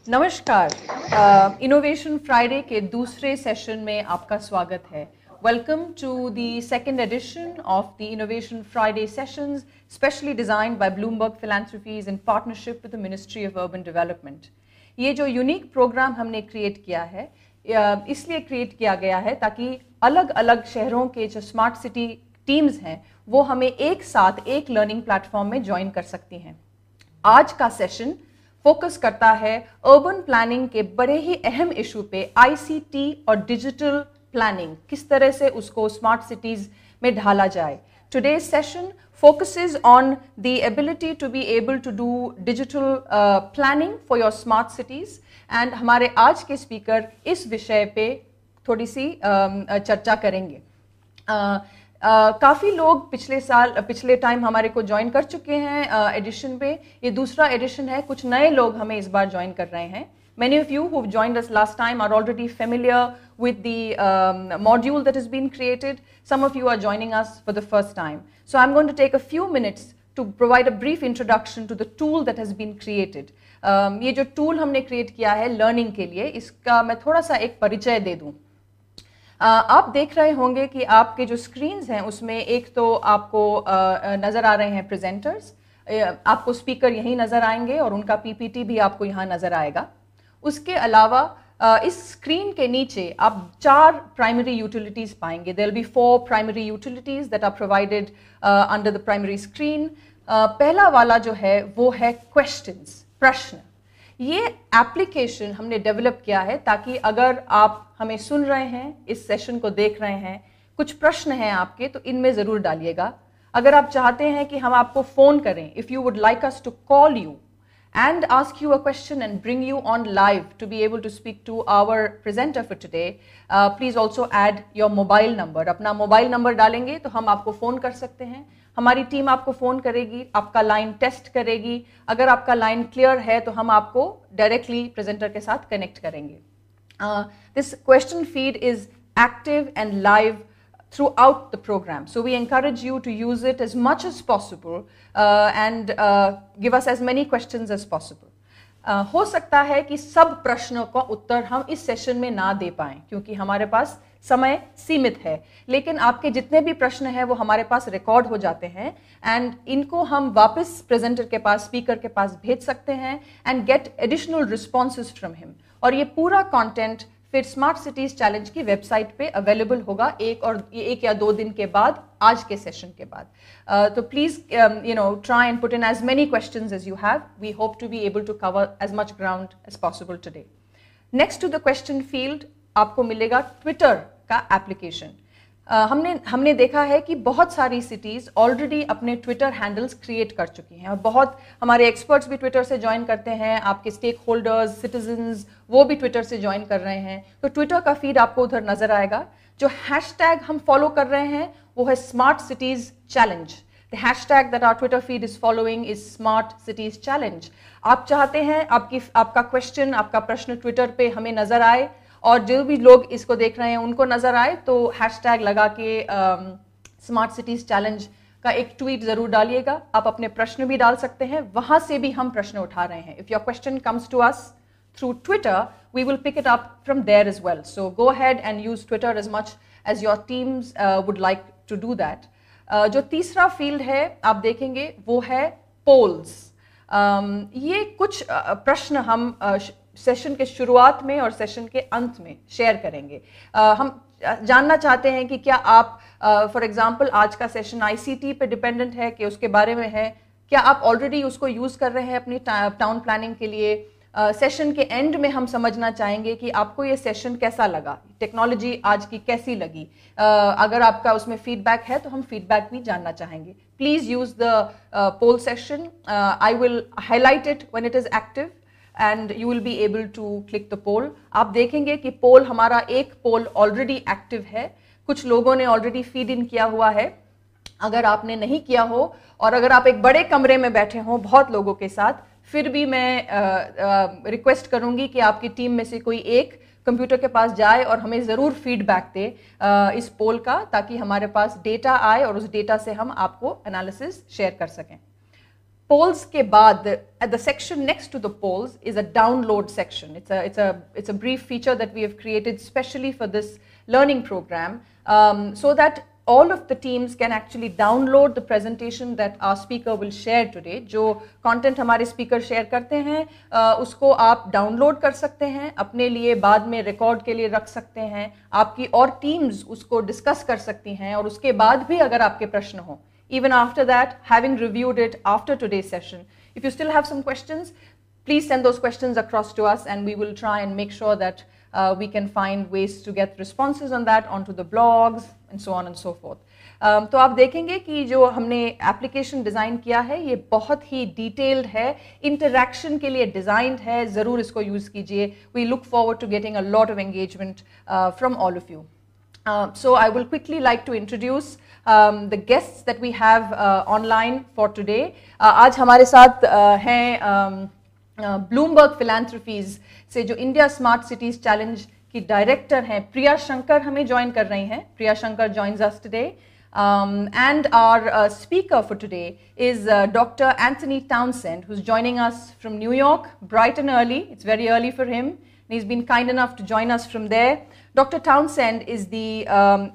नमस्कार, innovation Friday के दूसरे सेशन में आपका स्वागत है। Welcome to the second edition of the innovation Friday sessions specially designed by Bloomberg philanthropies in partnership with the ministry of urban development. ये जो यूनिक प्रोग्राम हमने क्रिएट किया है, इसलिए क्रिएट किया गया है ताकि अलग अलग शहरों के जो स्मार्ट सिटी टीम्स हैं वो हमें एक साथ एक लर्निंग प्लेटफॉर्म में ज्वाइन कर सकती हैं। आज का सेशन फोकस करता है अर्बन प्लानिंग के बड़े ही अहम इशू पे, ICT और डिजिटल प्लानिंग, किस तरह से उसको स्मार्ट सिटीज में ढाला जाए। Today's session focuses on the ability to be able to do digital planning for your smart cities, and हमारे आज के स्पीकर इस विषय पे थोड़ी सी चर्चा करेंगे। काफ़ी लोग पिछले टाइम हमारे को ज्वाइन कर चुके हैं एडिशन पे। ये दूसरा एडिशन है, कुछ नए लोग हमें इस बार ज्वाइन कर रहे हैं। Many of you who've joined us last time are already familiar with the module that has been created. Some of you are joining us for the first time. So I'm going to take a few minutes to provide a brief introduction to the tool that has been created. ये जो tool हमने create किया है learning के लिए, इसका मैं थोड़ा सा एक परिचय दे दूँ। आप देख रहे होंगे कि आपके जो स्क्रीन्स हैं उसमें एक तो आपको नज़र आ रहे हैं प्रेजेंटर्स, आपको स्पीकर यहीं नज़र आएंगे और उनका PPT भी आपको यहाँ नज़र आएगा। उसके अलावा इस स्क्रीन के नीचे आप 4 प्राइमरी यूटिलिटीज़ पाएंगे। There will be 4 primary utilities that are provided under the primary screen. पहला वाला जो है वो है क्वेश्चंस, प्रश्न। ये एप्लीकेशन हमने डेवलप किया है ताकि अगर आप हमें सुन रहे हैं, इस सेशन को देख रहे हैं, कुछ प्रश्न हैं आपके तो इनमें ज़रूर डालिएगा। अगर आप चाहते हैं कि हम आपको फ़ोन करें, if you would like us to call you and ask you a question and bring you on live to be able to speak to our presenter for today, please also add your mobile number. अपना mobile number डालेंगे तो हम आपको phone कर सकते हैं। हमारी team आपको फ़ोन करेगी, आपका लाइन टेस्ट करेगी। अगर आपका लाइन क्लियर है तो हम आपको डायरेक्टली प्रेजेंटर के साथ कनेक्ट करेंगे। This question feed is active and live throughout the program, so we encourage you to use it as much as possible and give us as many questions as possible. हो सकता है कि सब प्रश्नों का उत्तर हम इस सेशन में ना दे पाएं क्योंकि हमारे पास समय सीमित है, लेकिन आपके जितने भी प्रश्न हैं वो हमारे पास रिकॉर्ड हो जाते हैं एंड इनको हम वापस प्रेजेंटर के पास, स्पीकर के पास भेज सकते हैं and get additional responses from him. और ये पूरा कंटेंट फिर स्मार्ट सिटीज चैलेंज की वेबसाइट पे अवेलेबल होगा एक या 2 दिन के बाद, आज के सेशन के बाद। तो please try and put in as many questions as you have. We hope to be able to cover as much ground as possible today. Next to the question field आपको मिलेगा ट्विटर का application. हमने देखा है कि बहुत सारी cities already अपने ट्विटर हैंडल्स क्रिएट कर चुकी हैं और बहुत हमारे एक्सपर्ट्स भी ट्विटर से ज्वाइन करते हैं। आपके स्टेक होल्डर्स, सिटीजन्स, वो भी ट्विटर से ज्वाइन कर रहे हैं। तो ट्विटर का फीड आपको उधर नज़र आएगा। जो हैशटैग हम फॉलो कर रहे हैं वो है smart cities challenge. The hashtag that our Twitter feed is following is smart cities challenge. आप चाहते हैं आपका क्वेश्चन, आपका प्रश्न ट्विटर पे हमें नज़र आए और जो भी लोग इसको देख रहे हैं उनको नजर आए तो हैशटैग लगा के स्मार्ट सिटीज चैलेंज का एक ट्वीट जरूर डालिएगा। आप अपने प्रश्न भी डाल सकते हैं, वहां से भी हम प्रश्न उठा रहे हैं। If your question comes to us through Twitter, we will pick it up from there as well. So go ahead and use Twitter as much as your teams would like to do that. जो तीसरा field है आप देखेंगे वो है poles. ये कुछ प्रश्न हम सेशन के शुरुआत में और सेशन के अंत में शेयर करेंगे। हम जानना चाहते हैं कि क्या आप फॉर एग्जांपल आज का सेशन ICT पे डिपेंडेंट है कि उसके बारे में है, क्या आप ऑलरेडी उसको यूज़ कर रहे हैं अपनी टाउन प्लानिंग के लिए। सेशन के एंड में हम समझना चाहेंगे कि आपको ये सेशन कैसा लगा, टेक्नोलॉजी आज की कैसी लगी। अगर आपका उसमें फीडबैक है तो हम फीडबैक भी जानना चाहेंगे। Please use the poll session. I will highlight it when it is active and you will be able to click the poll. आप देखेंगे कि पोल हमारा एक पोल ऑलरेडी एक्टिव है, कुछ लोगों ने ऑलरेडी फीड इन किया हुआ है। अगर आपने नहीं किया हो और अगर आप एक बड़े कमरे में बैठे हो बहुत लोगों के साथ, फिर भी मैं रिक्वेस्ट करूंगी कि आपकी टीम में से कोई एक कंप्यूटर के पास जाए और हमें ज़रूर फीडबैक दे इस पोल का, ताकि हमारे पास डेटा आए और उस डेटा से हम आपको एनालिसिस शेयर कर सकें। polls के बाद, at the section next to the polls is a download section. It's a brief feature that we have created specially for this learning program, so that all of the teams can actually download the presentation that our speaker will share today. जो content हमारे speaker share करते हैं, उसको आप download कर सकते हैं, अपने लिए बाद में record के लिए रख सकते हैं, आपकी और teams उसको discuss कर सकती हैं, और उसके बाद भी अगर आपके प्रश्न हो, even after that, having reviewed it after today's session, if you still have some questions, please send those questions across to us, and we will try and make sure that we can find ways to get responses on that onto the blogs and so on and so forth. तो आप देखेंगे कि जो हमने application design किया है ये बहुत ही डिटेल्ड है, इंटरैक्शन के लिए डिज़ाइंड है, ज़रूर इसको यूज़ कीजिए. We look forward to getting a lot of engagement from all of you. So I will quickly like to introduce the guests that we have online for today. आज हमारे साथ हैं ब्लूमबर्ग फिलैंथ्रोपीज से जो इंडिया स्मार्ट सिटीज चैलेंज की director हैं प्रिया शंकर हमें join कर रही हैं. प्रिया Shankar joins us today. And our speaker for today is Dr. Anthony Townsend, who's joining us from New York, bright and early. It's very early for him, and he's been kind enough to join us from there. Dr. Townsend is the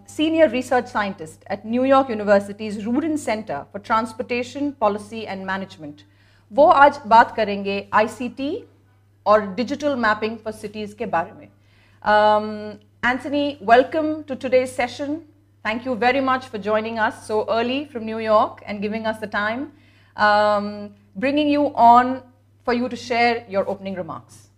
senior research scientist at New York University's Rudin Center for Transportation, Policy and Management. वो आज बात करेंगे ICT और digital mapping for cities के बारे में. Anthony, welcome to today's session. Thank you very much for joining us so early from New York and giving us the time, bringing you on for you to share your opening remarks.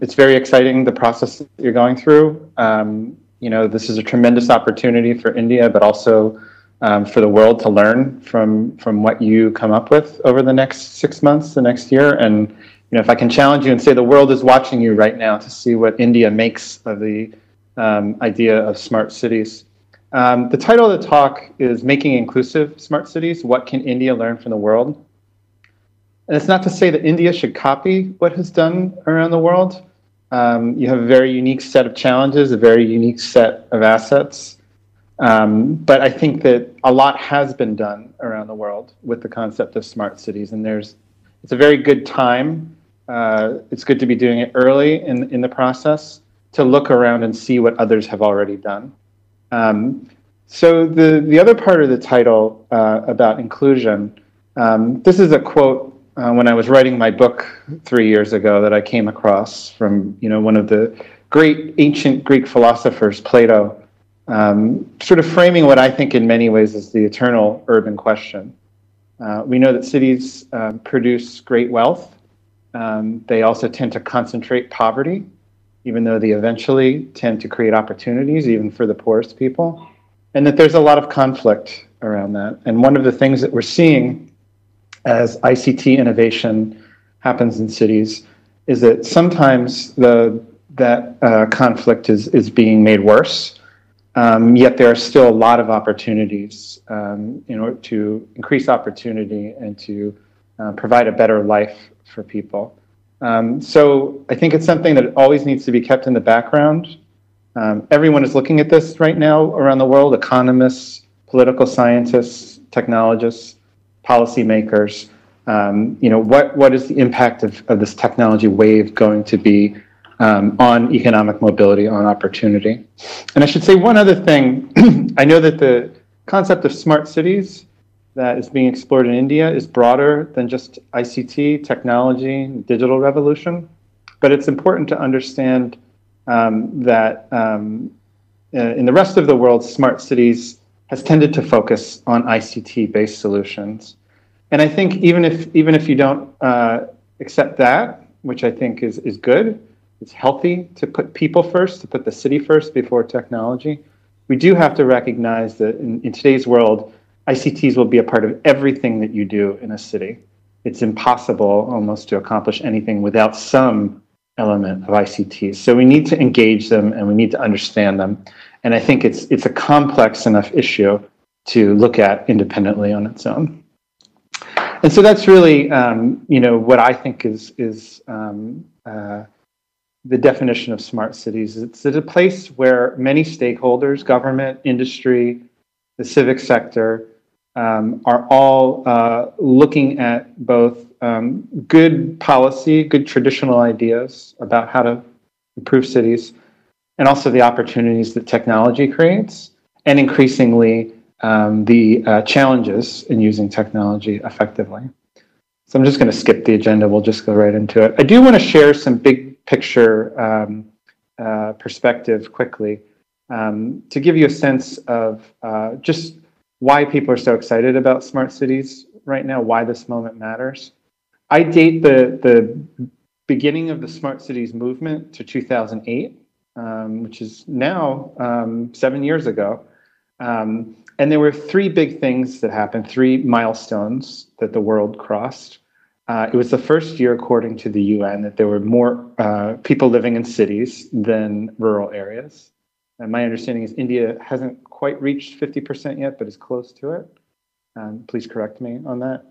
It's very exciting, the process that you're going through. You know, this is a tremendous opportunity for India, but also for the world to learn from what you come up with over the next 6 months, the next year. And, you know, if I can challenge you and say the world is watching you right now to see what India makes of the idea of smart cities. The title of the talk is Making Inclusive Smart Cities, What Can India Learn from the World? And it's not to say that India should copy what is done around the world. You have a very unique set of challenges, a very unique set of assets. But I think that a lot has been done around the world with the concept of smart cities. And it's a very good time. It's good to be doing it early in the process to look around and see what others have already done. So the other part of the title about inclusion, this is a quote when I was writing my book 3 years ago that I came across from, you know, one of the great ancient Greek philosophers, Plato, sort of framing what I think in many ways is the eternal urban question. We know that cities produce great wealth. They also tend to concentrate poverty, even though they eventually tend to create opportunities, even for the poorest people, and that there's a lot of conflict around that. And one of the things that we're seeing as ICT innovation happens in cities is that sometimes that conflict is being made worse, yet there are still a lot of opportunities in order to increase opportunity and to provide a better life for people. So I think it's something that always needs to be kept in the background. Everyone is looking at this right now around the world, economists, political scientists, technologists, policymakers. You know, what is the impact of this technology wave going to be on economic mobility, on opportunity? And I should say one other thing. I know that the concept of smart cities that is being explored in India is broader than just ICT, technology, digital revolution. But it's important to understand that in the rest of the world, smart cities has tended to focus on ICT-based solutions. And I think even if you don't accept that, which I think is good, it's healthy to put people first, to put the city first before technology. We do have to recognize that in today's world, ICTs will be a part of everything that you do in a city. It's impossible almost to accomplish anything without some element of ICTs. So we need to engage them and we need to understand them. And I think it's a complex enough issue to look at independently on its own. And so that's really, what I think is the definition of smart cities. It's a place where many stakeholders, government, industry, the civic sector, are all looking at both good policy, good traditional ideas about how to improve cities, and also the opportunities that technology creates, and increasingly the challenges in using technology effectively. So I'm just going to skip the agenda. We'll just go right into it. I do want to share some big picture perspective quickly to give you a sense of just why people are so excited about smart cities right now, why this moment matters. I date the beginning of the smart cities movement to 2008, which is now 7 years ago. And there were three big things that happened, three milestones that the world crossed. It was the first year, according to the UN, that there were more people living in cities than rural areas. And my understanding is India hasn't quite reached 50% yet, but is close to it. Please correct me on that.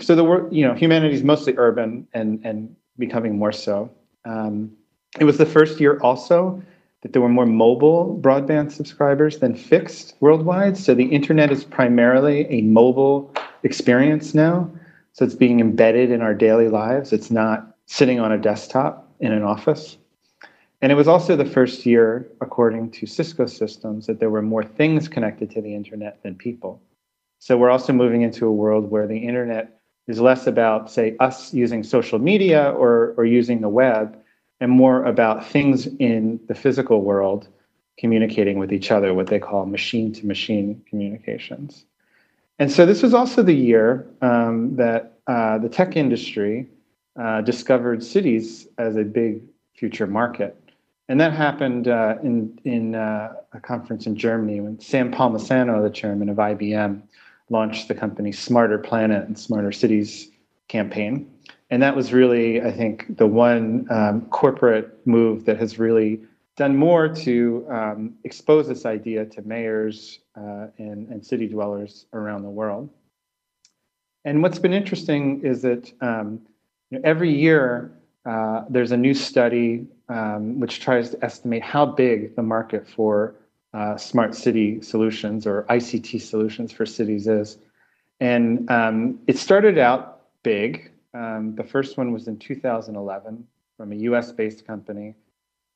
So the world, humanity is mostly urban and becoming more so. It was the first year also that there were more mobile broadband subscribers than fixed worldwide. So the internet is primarily a mobile experience now. So it's being embedded in our daily lives. It's not sitting on a desktop in an office. And it was also the first year, according to Cisco systems, that there were more things connected to the internet than people. So we're also moving into a world where the internet is less about, say, us using social media or using the web, and more about things in the physical world communicating with each other, what they call machine-to-machine communications. And so this was also the year that the tech industry discovered cities as a big future market. And that happened in a conference in Germany when Sam Palmisano, the chairman of IBM, launched the company Smarter Planet and Smarter Cities campaign. And that was really, I think, the one corporate move that has really done more to expose this idea to mayors and city dwellers around the world. And what's been interesting is that every year there's a new study which tries to estimate how big the market for smart city solutions or ICT solutions for cities is. And it started out big. The first one was in 2011 from a US-based company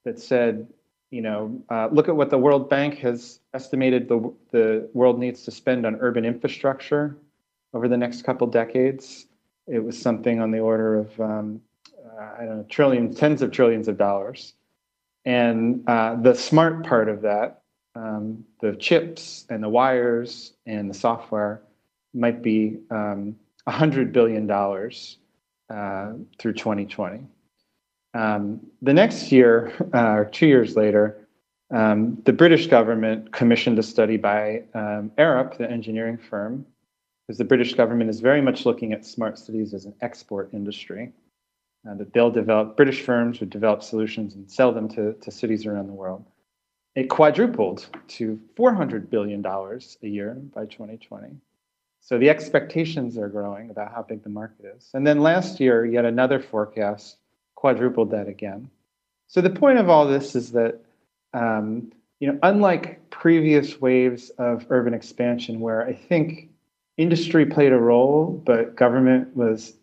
that said, look at what the World Bank has estimated the world needs to spend on urban infrastructure over the next couple decades. It was something on the order of, tens of trillions of dollars. And the smart part of that, the chips and the wires and the software might be $100 billion through 2020. The next year, or 2 years later, the British government commissioned a study by Arup, the engineering firm, because the British government is very much looking at smart cities as an export industry, that they'll develop, British firms would develop solutions and sell them to cities around the world. It quadrupled to $400 billion a year by 2020. So the expectations are growing about how big the market is. And then last year, yet another forecast quadrupled that again. So the point of all this is that, unlike previous waves of urban expansion, where I think industry played a role, but government was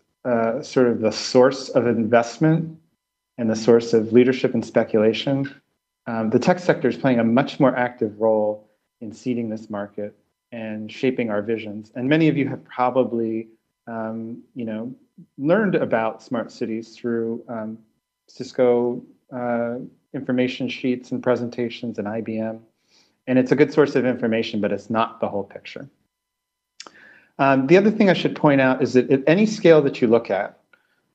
sort of the source of investment and the source of leadership and speculation, the tech sector is playing a much more active role in seeding this market and shaping our visions. And many of you have probably, learned about smart cities through Cisco information sheets and presentations and IBM. And it's a good source of information, but it's not the whole picture. The other thing I should point out is that at any scale that you look at,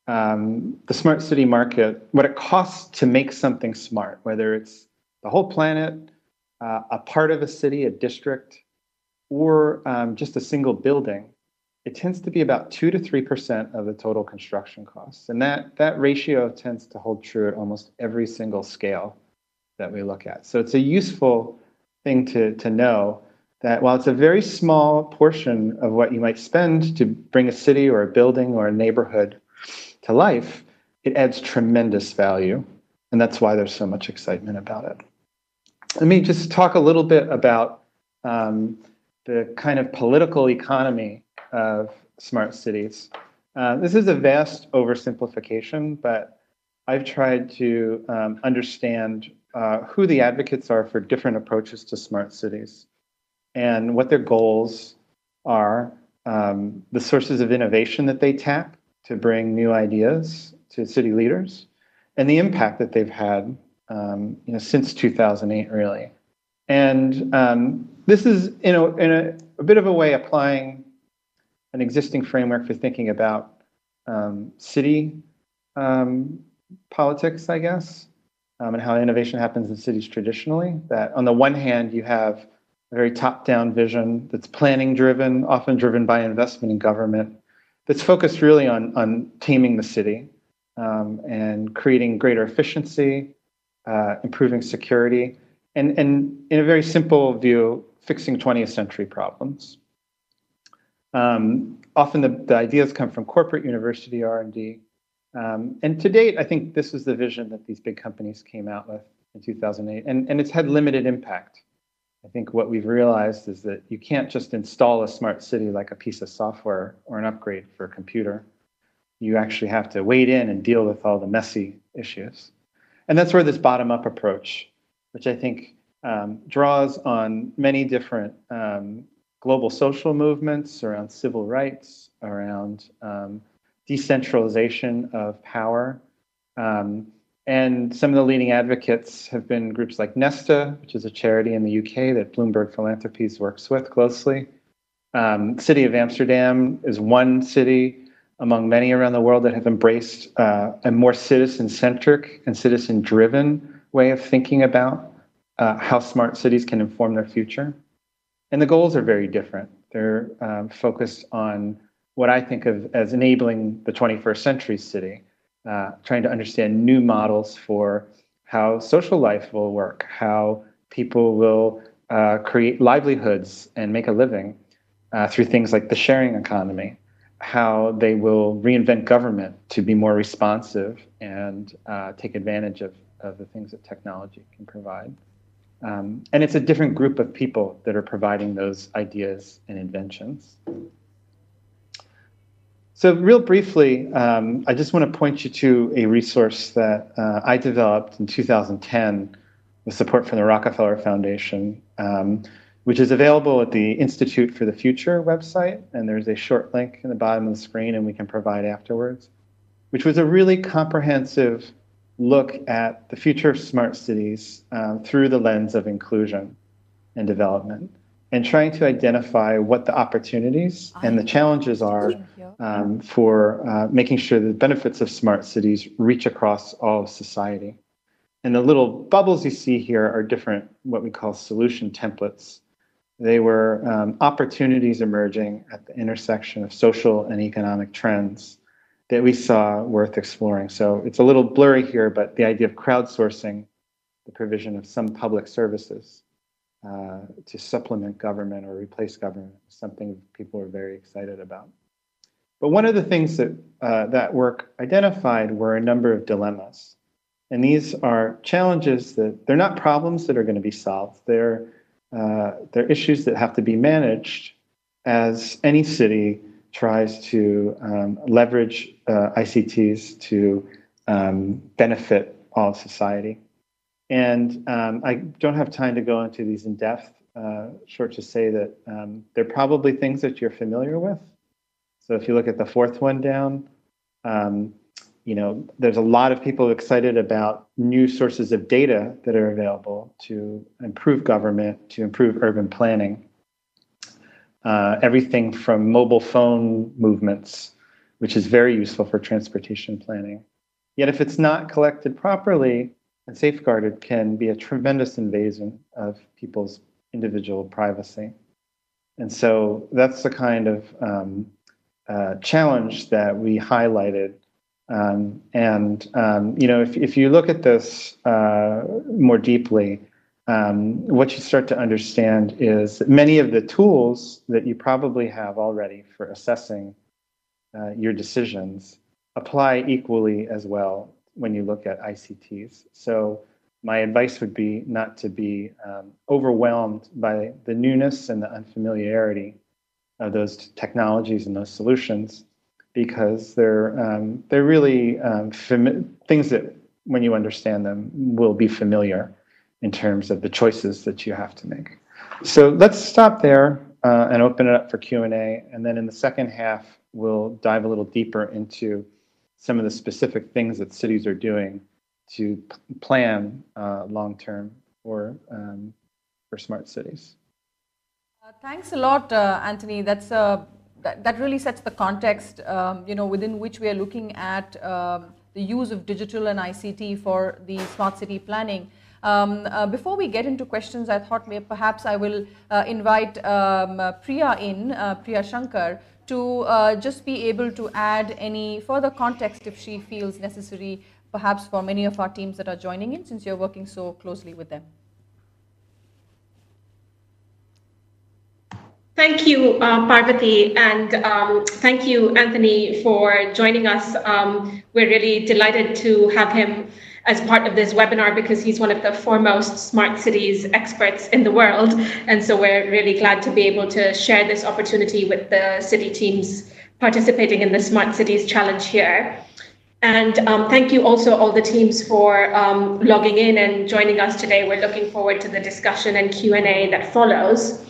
the smart city market, what it costs to make something smart, whether it's the whole planet, a part of a city, a district, or just a single building, it tends to be about 2 to 3% of the total construction costs. And that ratio tends to hold true at almost every single scale that we look at. So it's a useful thing to know that while it's a very small portion of what you might spend to bring a city or a building or a neighborhood to life, it adds tremendous value. And that's why there's so much excitement about it. Let me just talk a little bit about the kind of political economy of smart cities. This is a vast oversimplification, but I've tried to understand who the advocates are for different approaches to smart cities and what their goals are, the sources of innovation that they tap to bring new ideas to city leaders, and the impact that they've had since 2008, really. And this is, in a bit of a way, applying an existing framework for thinking about city politics, I guess, and how innovation happens in cities traditionally. That on the one hand, you have a very top-down vision that's planning-driven, often driven by investment in government, that's focused really on taming the city and creating greater efficiency, improving security, and in a very simple view, fixing 20th century problems. Often the ideas come from corporate university R&D. And to date, I think this is the vision that these big companies came out with in 2008, and it's had limited impact. I think what we've realized is that you can't just install a smart city like a piece of software or an upgrade for a computer. You actually have to wade in and deal with all the messy issues. And that's where this bottom-up approach, which I think draws on many different global social movements around civil rights, around decentralization of power. And some of the leading advocates have been groups like Nesta, which is a charity in the UK that Bloomberg Philanthropies works with closely. City of Amsterdam is one city among many around the world that have embraced a more citizen-centric and citizen-driven way of thinking about how smart cities can inform their future. And the goals are very different. They're focused on what I think of as enabling the 21st century city, trying to understand new models for how social life will work, how people will create livelihoods and make a living through things like the sharing economy, how they will reinvent government to be more responsive and take advantage of the things that technology can provide. And it's a different group of people that are providing those ideas and inventions. So real briefly, I just want to point you to a resource that I developed in 2010 with support from the Rockefeller Foundation, which is available at the Institute for the Future website. And there's a short link in the bottom of the screen, and we can provide afterwards, which was a really comprehensive look at the future of smart cities through the lens of inclusion and development, and trying to identify what the opportunities and the challenges are for making sure the benefits of smart cities reach across all of society. And the little bubbles you see here are different, what we call solution templates. They were opportunities emerging at the intersection of social and economic trends that we saw worth exploring. So it's a little blurry here, but the idea of crowdsourcing the provision of some public services to supplement government or replace government is something people are very excited about. But one of the things that that work identified were a number of dilemmas. And these are challenges that they're not problems that are going to be solved. They're issues that have to be managed as any city tries to leverage ICTs to benefit all of society. And I don't have time to go into these in depth, short to say that they're probably things that you're familiar with. So if you look at the fourth one down, there's a lot of people excited about new sources of data that are available to improve government, to improve urban planning. Everything from mobile phone movements, which is very useful for transportation planning. Yet if it's not collected properly and safeguarded, can be a tremendous invasion of people's individual privacy. And so that's the kind of challenge that we highlighted. If you look at this more deeply, what you start to understand is that many of the tools that you probably have already for assessing your decisions apply equally as well when you look at ICTs. So my advice would be not to be overwhelmed by the newness and the unfamiliarity of those technologies and those solutions, because they're really things that, when you understand them, will be familiar in terms of the choices that you have to make. So let's stop there and open it up for Q&A, and then in the second half, we'll dive a little deeper into some of the specific things that cities are doing to plan long-term for smart cities. Thanks a lot, Anthony. That really sets the context, within which we are looking at the use of digital and ICT for the smart city planning. Before we get into questions, I thought perhaps I will invite Priya Shankar, to just be able to add any further context if she feels necessary, perhaps for many of our teams that are joining in, since you're working so closely with them. Thank you, Parvati, and thank you, Anthony, for joining us. We're really delighted to have him as part of this webinar because he's one of the foremost smart cities experts in the world. And so we're really glad to be able to share this opportunity with the city teams participating in the Smart Cities Challenge here. And thank you also all the teams for logging in and joining us today. We're looking forward to the discussion and Q&A that follows.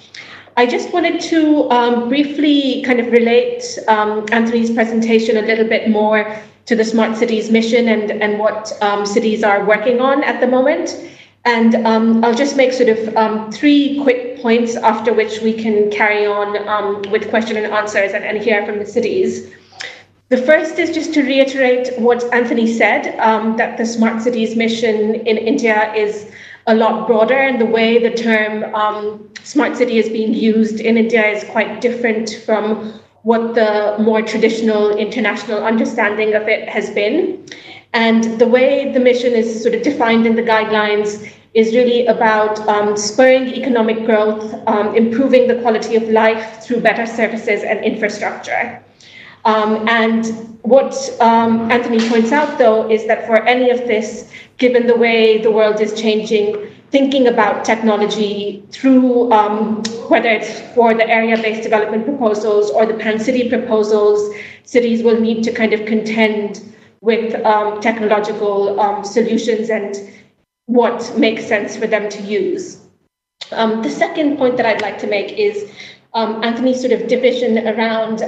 I just wanted to briefly kind of relate Anthony's presentation a little bit more to the Smart Cities mission and what cities are working on at the moment. And I'll just make sort of 3 quick points, after which we can carry on with question and answers and hear from the cities. The first is just to reiterate what Anthony said, that the Smart Cities mission in India is a lot broader, and the way the term smart city is being used in India is quite different from what the more traditional international understanding of it has been. And the way the mission is sort of defined in the guidelines is really about spurring economic growth, improving the quality of life through better services and infrastructure. And what Anthony points out, though, is that for any of this, given the way the world is changing, thinking about technology through whether it's for the area-based development proposals or the pan-city proposals, cities will need to kind of contend with technological solutions and what makes sense for them to use. The second point that I'd like to make is Anthony's sort of division around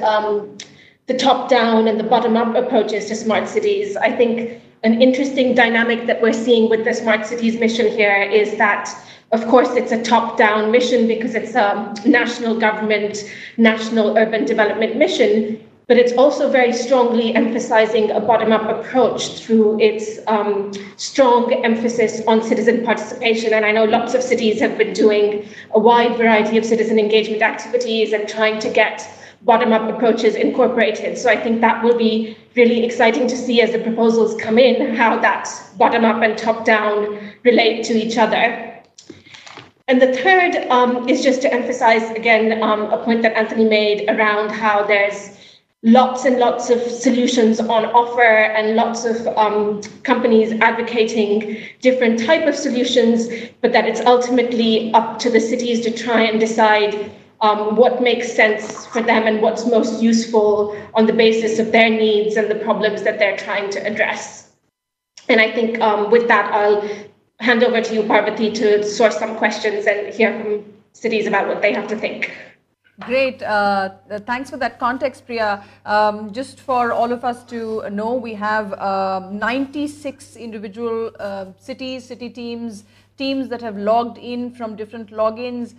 the top-down and the bottom-up approaches to smart cities. I think an interesting dynamic that we're seeing with the Smart Cities mission here is that, of course, it's a top-down mission because it's a national government, national urban development mission, but it's also very strongly emphasizing a bottom-up approach through its strong emphasis on citizen participation. And I know lots of cities have been doing a wide variety of citizen engagement activities and trying to get bottom-up approaches incorporated. So I think that will be really exciting to see as the proposals come in, how that bottom-up and top-down relate to each other. And the third is just to emphasize, again, a point that Anthony made around how there's lots and lots of solutions on offer and lots of companies advocating different type of solutions, but that it's ultimately up to the cities to try and decide what makes sense for them and what's most useful on the basis of their needs and the problems that they're trying to address. And I think with that, I'll hand over to you, Parvati, to source some questions and hear from cities about what they have to think. Great. Thanks for that context, Priya. Just for all of us to know, we have 96 individual city teams that have logged in from different logins.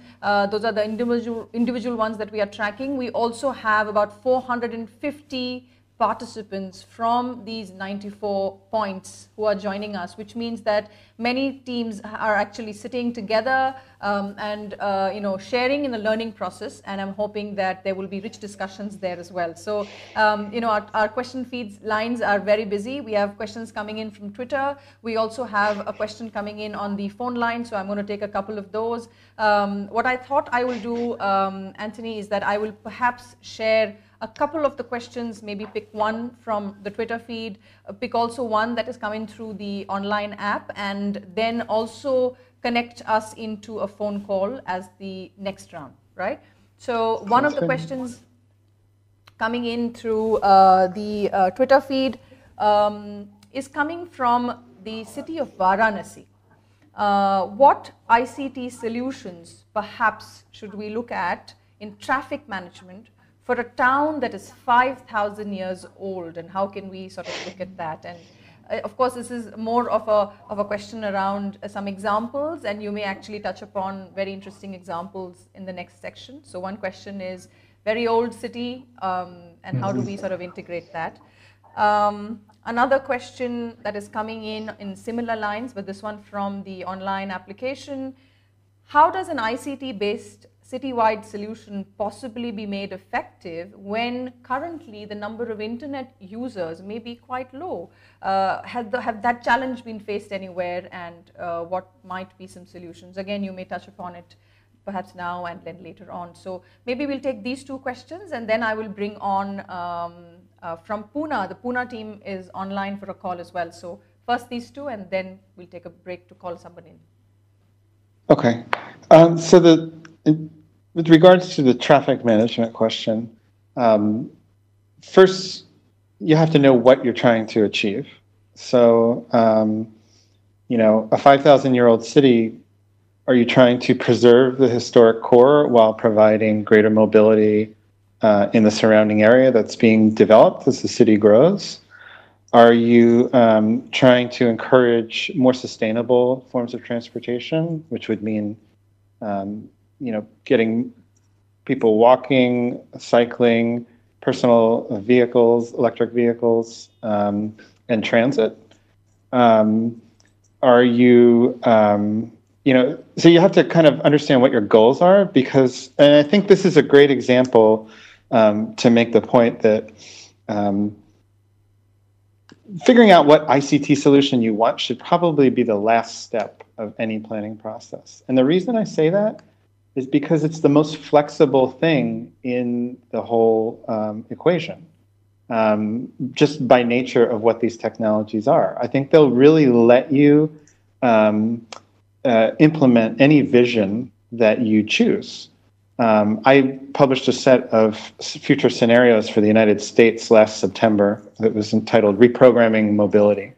Those are the individual ones that we are tracking. We also have about 450 participants from these 94 points who are joining us, which means that many teams are actually sitting together and sharing in the learning process, and I'm hoping that there will be rich discussions there as well. So our question feeds lines are very busy. We have questions coming in from Twitter. We also have a question coming in on the phone line, so I'm going to take a couple of those. What I thought I will do, Anthony, is that I will perhaps share a couple of the questions, maybe pick one from the Twitter feed, pick also one that is coming through the online app, and then also connect us into a phone call as the next round, right? So one of the questions coming in through the Twitter feed is coming from the city of Varanasi. What ICT solutions perhaps should we look at in traffic management for a town that is 5,000 years old, and how can we sort of look at that? And of course, this is more of a question around some examples, and you may actually touch upon very interesting examples in the next section. So one question is very old city, and how do we sort of integrate that? Another question that is coming in similar lines, but this one from the online application: how does an ICT-based citywide solution possibly be made effective when currently the number of internet users may be quite low? Have that challenge been faced anywhere, and what might be some solutions? Again, you may touch upon it perhaps now and then later on. So maybe we'll take these two questions, and then I will bring on from Pune. The Pune team is online for a call as well. So first these two, and then we'll take a break to call somebody in. Okay. With regards to the traffic management question, first, you have to know what you're trying to achieve. So, a 5,000-year-old city, are you trying to preserve the historic core while providing greater mobility in the surrounding area that's being developed as the city grows? Are you trying to encourage more sustainable forms of transportation, which would mean getting people walking, cycling, personal vehicles, electric vehicles, and transit? Are you, so you have to kind of understand what your goals are, because, and I think this is a great example to make the point that figuring out what ICT solution you want should probably be the last step of any planning process. And the reason I say that is because it's the most flexible thing in the whole equation, just by nature of what these technologies are. I think they'll really let you implement any vision that you choose. I published a set of future scenarios for the United States last September that was entitled Reprogramming Mobility.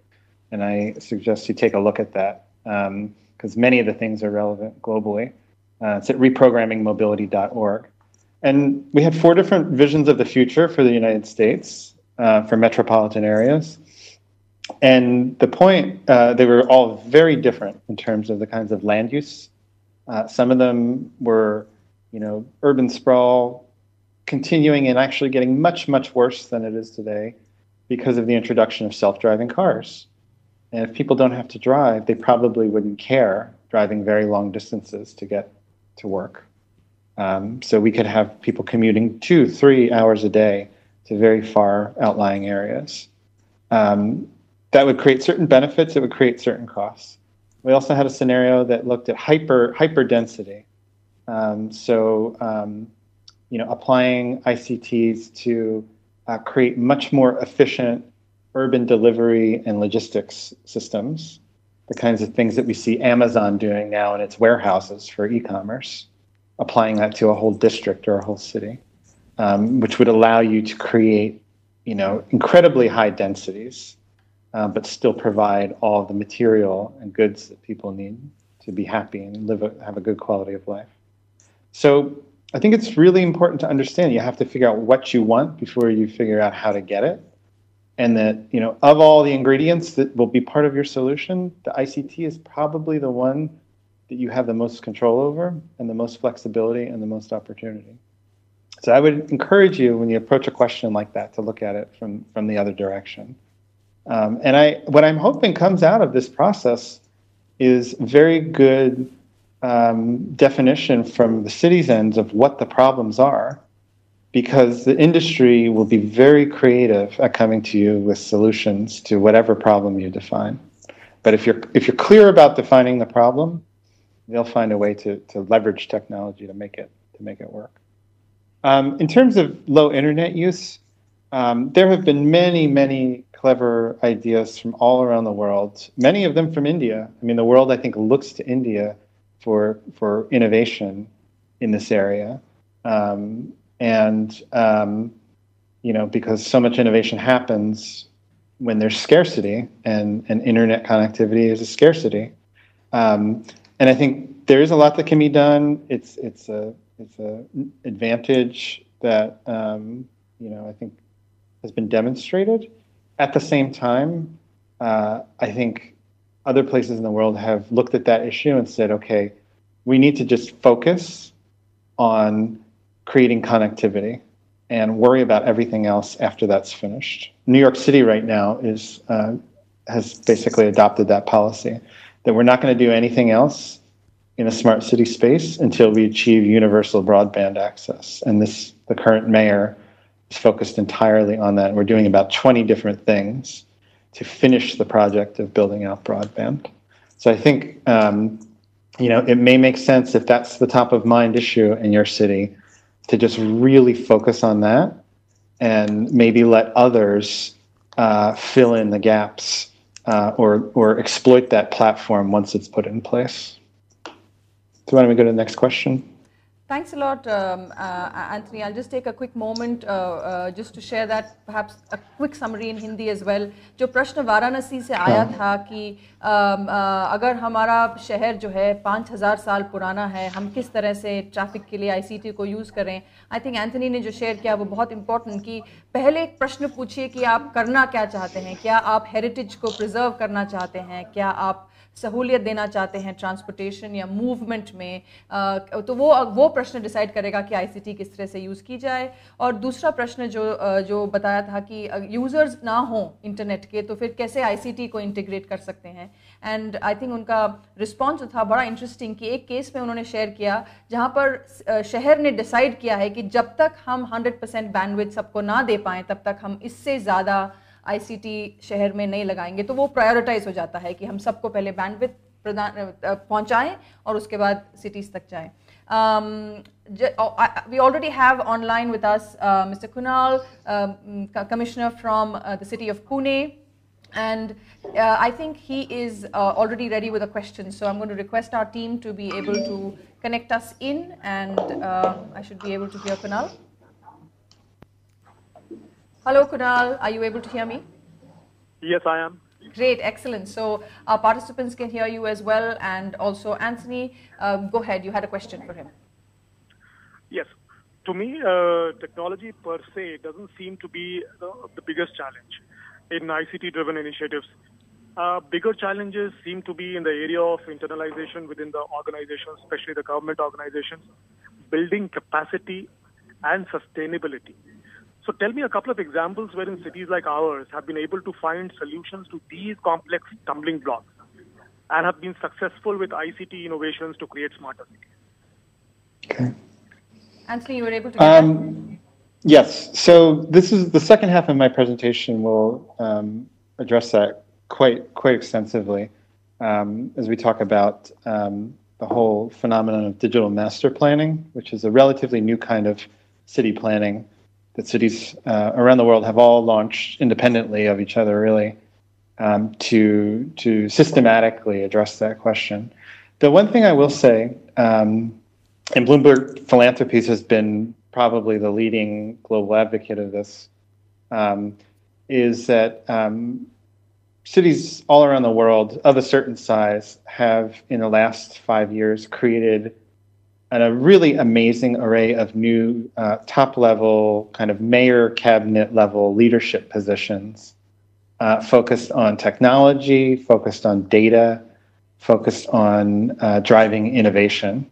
And I suggest you take a look at that, because many of the things are relevant globally. It's at reprogrammingmobility.org. And we had 4 different visions of the future for the United States, for metropolitan areas. And the point, they were all very different in terms of the kinds of land use. Some of them were, urban sprawl, continuing and actually getting much, much worse than it is today because of the introduction of self-driving cars. And if people don't have to drive, they probably wouldn't care driving very long distances to get to work. So we could have people commuting 2-3 hours a day to very far outlying areas. That would create certain benefits. It would create certain costs. We also had a scenario that looked at hyper density. Applying ICTs to create much more efficient urban delivery and logistics systems, the kinds of things that we see Amazon doing now in its warehouses for e-commerce, applying that to a whole district or a whole city, which would allow you to create, incredibly high densities, but still provide all of the material and goods that people need to be happy and have a good quality of life. So I think it's really important to understand you have to figure out what you want before you figure out how to get it. And that, of all the ingredients that will be part of your solution, the ICT is probably the one that you have the most control over and the most flexibility and the most opportunity. So I would encourage you, when you approach a question like that, to look at it from the other direction. And what I'm hoping comes out of this process is very good definition from the city's ends of what the problems are, because the industry will be very creative at coming to you with solutions to whatever problem you define. But if you're clear about defining the problem, they'll find a way to leverage technology to make it work. In terms of low internet use, there have been many clever ideas from all around the world, many of them from India. I mean, the world, I think, looks to India for innovation in this area. Because so much innovation happens when there's scarcity, and internet connectivity is a scarcity. And I think there is a lot that can be done. It's a advantage that I think has been demonstrated. At the same time, I think other places in the world have looked at that issue and said, okay, we need to just focus on creating connectivity and worry about everything else after that's finished. New York City right now has basically adopted that policy, that we're not going to do anything else in a smart city space until we achieve universal broadband access. And the current mayor is focused entirely on that. We're doing about 20 different things to finish the project of building out broadband. So I think it may make sense, if that's the top of mind issue in your city, to just really focus on that and maybe let others fill in the gaps or exploit that platform once it's put in place. So why don't we go to the next question? Thanks a lot, Anthony. I'll just take a quick moment just to share that, perhaps a quick summary in Hindi as well. जो प्रश्न वाराणसी से आया था कि अगर हमारा शहर जो है 5000 साल पुराना है, हम किस तरह से ट्रैफिक के लिए ICT को यूज़ करें. आई थिंक एंथनी ने जो शेयर किया वो बहुत इंपॉर्टेंट, कि पहले एक प्रश्न पूछिए कि आप करना क्या चाहते हैं. क्या आप हेरिटेज को प्रिजर्व करना चाहते हैं? क्या आप सहूलियत देना चाहते हैं ट्रांसपोर्टेशन या मूवमेंट में? तो वो प्रश्न डिसाइड करेगा कि ICT किस तरह से यूज़ की जाए. और दूसरा प्रश्न जो बताया था कि यूज़र्स ना हो इंटरनेट के, तो फिर कैसे ICT को इंटीग्रेट कर सकते हैं. एंड आई थिंक उनका रिस्पॉन्स जो था बड़ा इंटरेस्टिंग, कि एक केस में उन्होंने शेयर किया जहाँ पर शहर ने डिसाइड किया है कि जब तक हम 100% बैंडविड्थ सबको ना दे पाएँ, तब तक हम इससे ज़्यादा ICT शहर में नहीं लगाएंगे. तो वो प्रायोरिटाइज हो जाता है कि हम सबको पहले बैंडविड्थ पहुंचाएं और उसके बाद सिटीज तक जाएं. We already have online with us Mr. Kunal, Commissioner from the city of Pune, and I think he is already ready with a question. So I'm going to request our team to be able to connect us in, and I should be able to hear Kunal. Hello, Kunal. Are you able to hear me? Yes, I am. Great, excellent. So our participants can hear you as well, and also Anthony. Go ahead. You had a question for him. Yes. To me, technology per se doesn't seem to be the biggest challenge in ICT-driven initiatives. Bigger challenges seem to be in the area of internalization within the organizations, especially the government organizations, building capacity and sustainability. So tell me a couple of examples wherein cities like ours have been able to find solutions to these complex stumbling blocks and have been successful with ICT innovations to create smarter cities. Okay. Anthony, you were able to get that? Yes. So this is the second half of my presentation will address that quite extensively as we talk about the whole phenomenon of digital master planning, which is a relatively new kind of city planning that cities around the world have all launched independently of each other, really, to systematically address that question. The one thing I will say, and Bloomberg Philanthropies has been probably the leading global advocate of this, is that cities all around the world of a certain size have, in the last 5 years, created a really amazing array of new top-level, kind of mayor cabinet-level leadership positions focused on technology, focused on data, focused on driving innovation.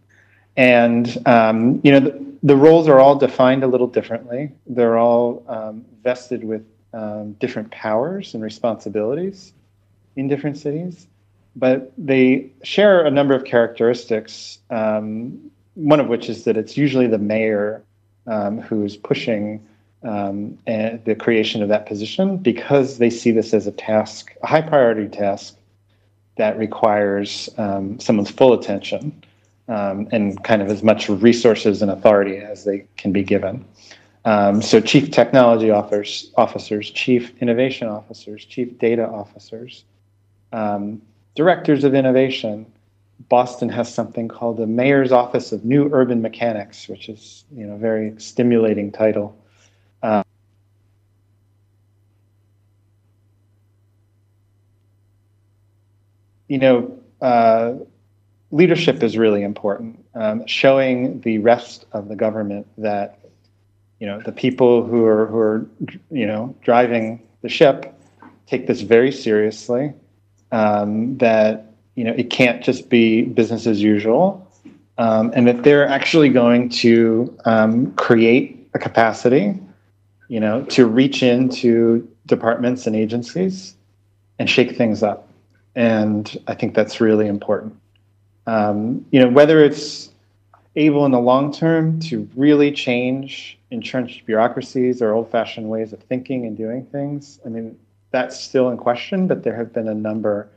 And the roles are all defined a little differently. They're all vested with different powers and responsibilities in different cities, but they share a number of characteristics. One of which is that it's usually the mayor who's pushing the creation of that position, because they see this as a task, a high priority task that requires someone's full attention and kind of as much resources and authority as they can be given. So chief technology officers, chief innovation officers, chief data officers, directors of innovation. Boston has something called the Mayor's Office of New Urban Mechanics, which is a very stimulating title. Leadership is really important. Showing the rest of the government that the people who are driving the ship take this very seriously. That it can't just be business as usual, and that they're actually going to create a capacity, to reach into departments and agencies and shake things up. And I think that's really important. Whether it's able in the long term to really change entrenched bureaucracies or old-fashioned ways of thinking and doing things, I mean, that's still in question, but there have been a number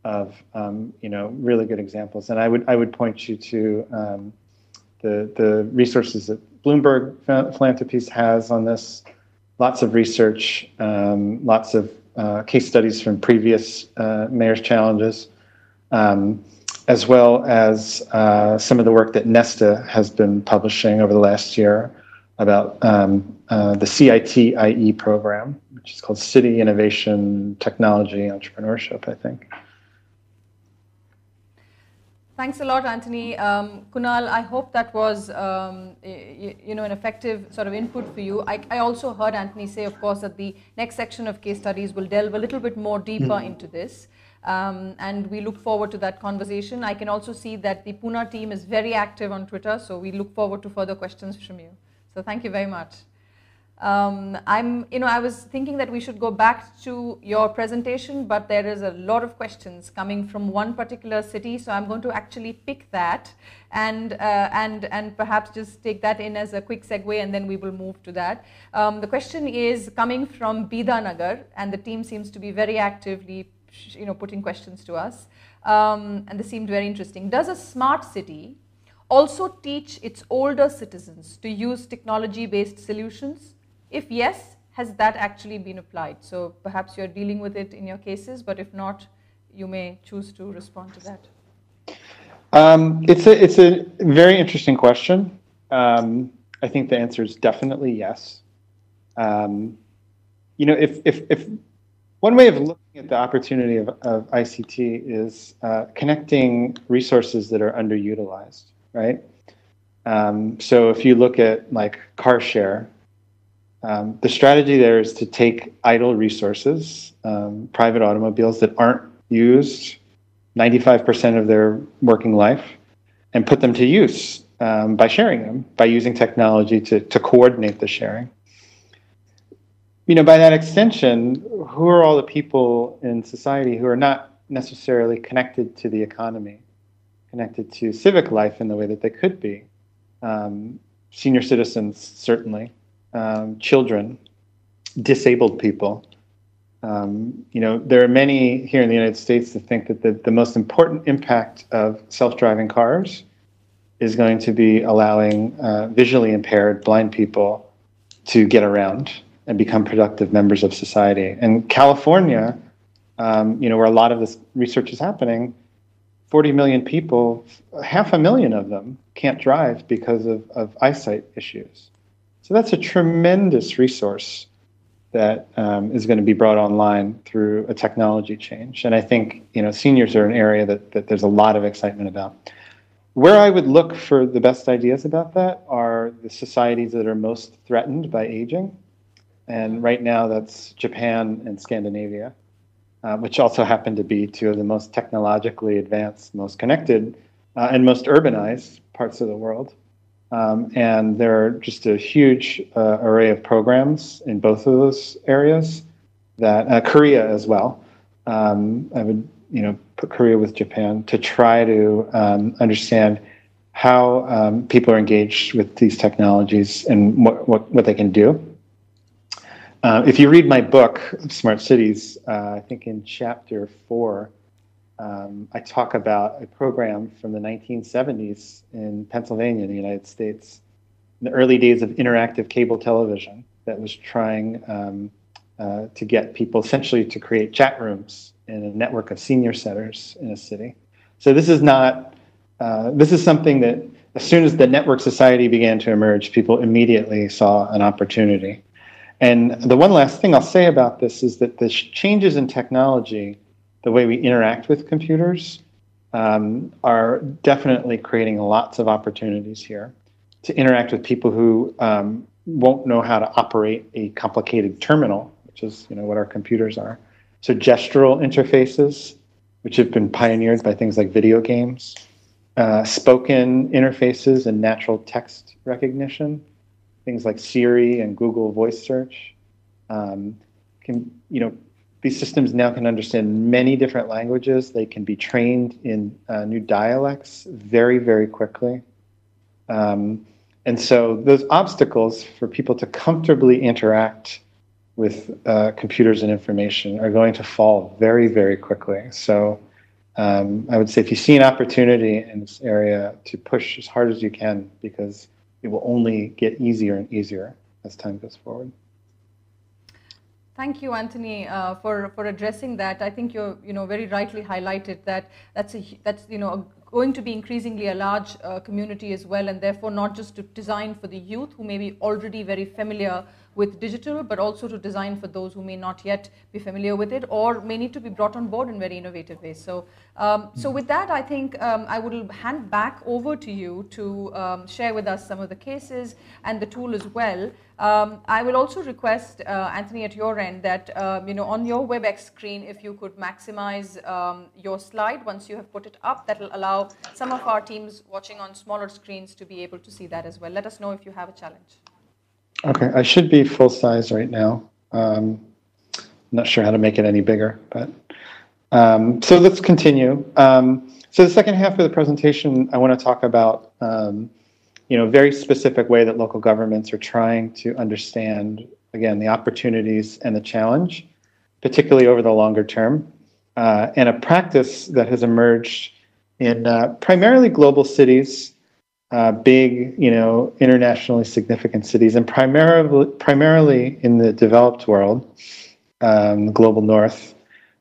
of really good examples, and I would point you to the resources that Bloomberg Philanthropies has on this. Lots of research, lots of case studies from previous mayor's challenges, as well as some of the work that Nesta has been publishing over the last year about the CIT-IE program, which is called City Innovation Technology Entrepreneurship, I think. Thanks a lot, Anthony. Kunal, I hope that was an effective sort of input for you. I also heard Anthony say, of course, that the next section of case studies will delve a little bit more deeper into this. And we look forward to that conversation. I can also see that the Pune team is very active on Twitter, so we look forward to further questions from you. So thank you very much. I was thinking that we should go back to your presentation, but there is a lot of questions coming from one particular city, so I'm going to actually pick that and perhaps just take that in as a quick segue, and then we will move to that. The question is coming from Bidanagar, and the team seems to be very actively, putting questions to us, and they seemed very interesting. Does a smart city also teach its older citizens to use technology-based solutions? If yes, has that actually been applied? So perhaps you're dealing with it in your cases, but if not, you may choose to respond to that. It's a very interesting question. I think the answer is definitely yes. If one way of looking at the opportunity of ICT is connecting resources that are underutilized, right? So if you look at like car share, the strategy there is to take idle resources, private automobiles that aren't used 95% of their working life, and put them to use by sharing them, by using technology to coordinate the sharing. By that extension, who are all the people in society who are not necessarily connected to the economy, connected to civic life in the way that they could be? Senior citizens, certainly. Children, disabled people. There are many here in the United States that think that the most important impact of self-driving cars is going to be allowing visually impaired blind people to get around and become productive members of society. And California, where a lot of this research is happening, 40 million people, 500,000 of them can't drive because of eyesight issues. So that's a tremendous resource that is going to be brought online through a technology change. And I think seniors are an area that there's a lot of excitement about. Where I would look for the best ideas about that are the societies that are most threatened by aging. And right now that's Japan and Scandinavia, which also happen to be two of the most technologically advanced, most connected and most urbanized parts of the world. And there are just a huge array of programs in both of those areas. That Korea as well. I would, put Korea with Japan to try to understand how people are engaged with these technologies and what they can do. If you read my book, Smart Cities, I think in chapter 4, I talk about a program from the 1970s in Pennsylvania, in the United States, in the early days of interactive cable television that was trying to get people essentially to create chat rooms in a network of senior centers in a city. So this is not, this is something that as soon as the network society began to emerge, people immediately saw an opportunity. And the one last thing I'll say about this is that the changes in technology, the way we interact with computers, are definitely creating lots of opportunities here to interact with people who won't know how to operate a complicated terminal, which is what our computers are. So gestural interfaces, which have been pioneered by things like video games, spoken interfaces and natural text recognition, things like Siri and Google Voice Search. These systems now can understand many different languages. They can be trained in new dialects very, very quickly. And so those obstacles for people to comfortably interact with computers and information are going to fall very, very quickly. So I would say if you see an opportunity in this area, to push as hard as you can, because it will only get easier and easier as time goes forward. Thank you, Anthony, for addressing that. I think you're very rightly highlighted that that's going to be increasingly a large community as well, and therefore not just to design for the youth who may be already very familiar with digital, but also to design for those who may not yet be familiar with it or may need to be brought on board in very innovative ways. So, so with that, I think I would hand back over to you to share with us some of the cases and the tool as well. I will also request, Anthony, at your end that, on your WebEx screen, if you could maximize your slide once you have put it up, that will allow some of our teams watching on smaller screens to be able to see that as well. Let us know if you have a challenge. Okay, I should be full size right now. I'm not sure how to make it any bigger, but so let's continue. So the second half of the presentation, I want to talk about a very specific way that local governments are trying to understand, again, the opportunities and the challenge, particularly over the longer term, and a practice that has emerged in primarily global cities, big, internationally significant cities, and primarily in the developed world, the global north.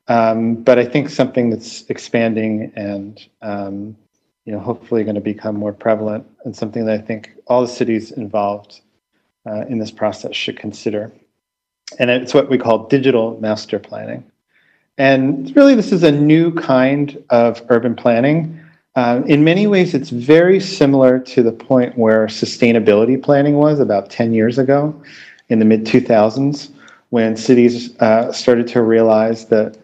But I think something that's expanding and hopefully going to become more prevalent, and something that I think all the cities involved in this process should consider. And it's what we call digital master planning. And really, this is a new kind of urban planning. In many ways, it's very similar to the point where sustainability planning was about 10 years ago in the mid-2000s, when cities started to realize that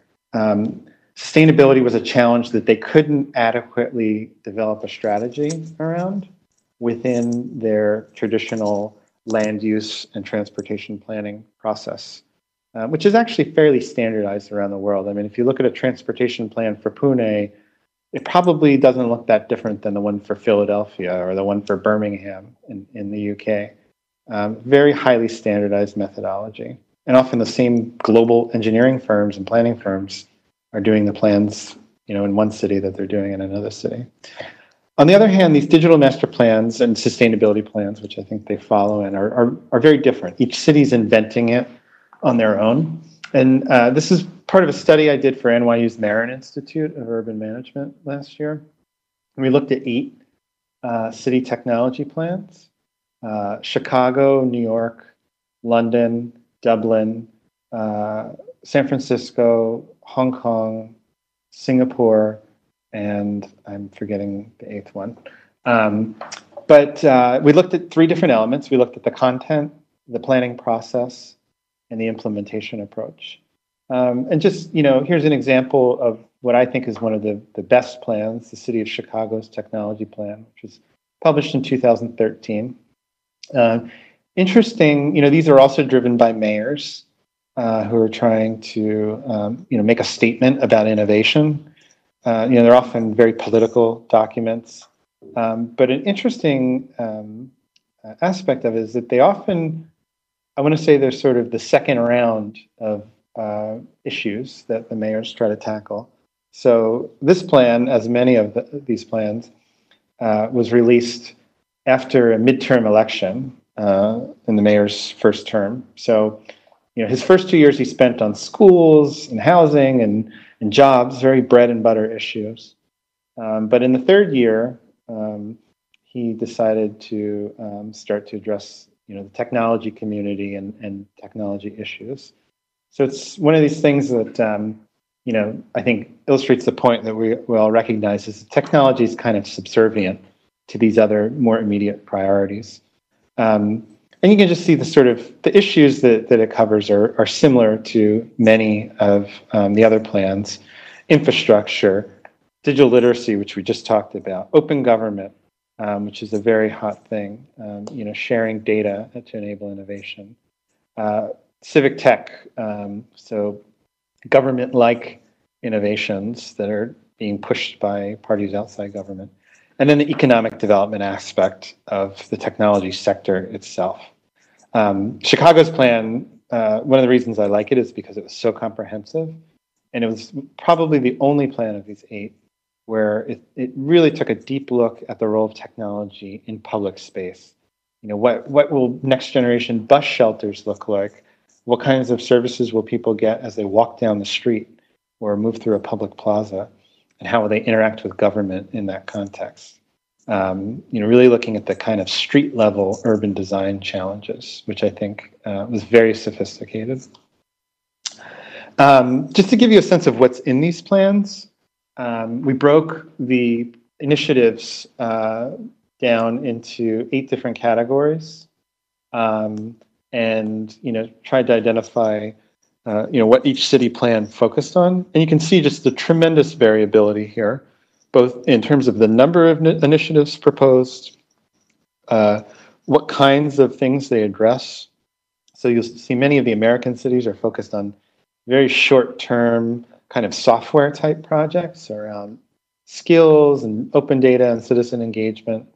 sustainability was a challenge that they couldn't adequately develop a strategy around within their traditional land use and transportation planning process, which is actually fairly standardized around the world. I mean, if you look at a transportation plan for Pune, it probably doesn't look that different than the one for Philadelphia or the one for Birmingham in the UK. Very highly standardized methodology. And often the same global engineering firms and planning firms are doing the plans, in one city that they're doing in another city. On the other hand, these digital master plans and sustainability plans, which I think they follow in, are very different. Each city's inventing it on their own. And this is part of a study I did for NYU's Marin Institute of Urban Management last year. And we looked at 8 city technology plans: Chicago, New York, London, Dublin, San Francisco, Hong Kong, Singapore, and I'm forgetting the 8th one. But we looked at 3 different elements. We looked at the content, the planning process, and the implementation approach. And just, here's an example of what I think is one of the best plans, the City of Chicago's technology plan, which was published in 2013. Interesting, these are also driven by mayors who are trying to, make a statement about innovation. They're often very political documents. But an interesting aspect of it is that they often, I want to say they're sort of the second round of issues that the mayors try to tackle. So this plan, as many of these plans, was released after a midterm election in the mayor's first term. So, his first 2 years he spent on schools and housing and jobs, very bread and butter issues. But in the third year, he decided to start to address, the technology community and technology issues. So it's one of these things that, I think illustrates the point that we all recognize is that technology is kind of subservient to these other more immediate priorities. And you can just see the issues that it covers are similar to many of the other plans: infrastructure, digital literacy, which we just talked about, open government, which is a very hot thing, sharing data to enable innovation, civic tech, so government-like innovations that are being pushed by parties outside government, and then the economic development aspect of the technology sector itself. Chicago's plan, one of the reasons I like it is because it was so comprehensive, and it was probably the only plan of these 8 where it really took a deep look at the role of technology in public space. What will next generation bus shelters look like? What kinds of services will people get as they walk down the street or move through a public plaza? And how will they interact with government in that context? Really looking at the kind of street level urban design challenges, which I think was very sophisticated. Just to give you a sense of what's in these plans, we broke the initiatives down into 8 different categories, and tried to identify what each city plan focused on. And you can see just the tremendous variability here, both in terms of the number of initiatives proposed, what kinds of things they address. So you'll see many of the American cities are focused on very short-term kind of software type projects around skills and open data and citizen engagement,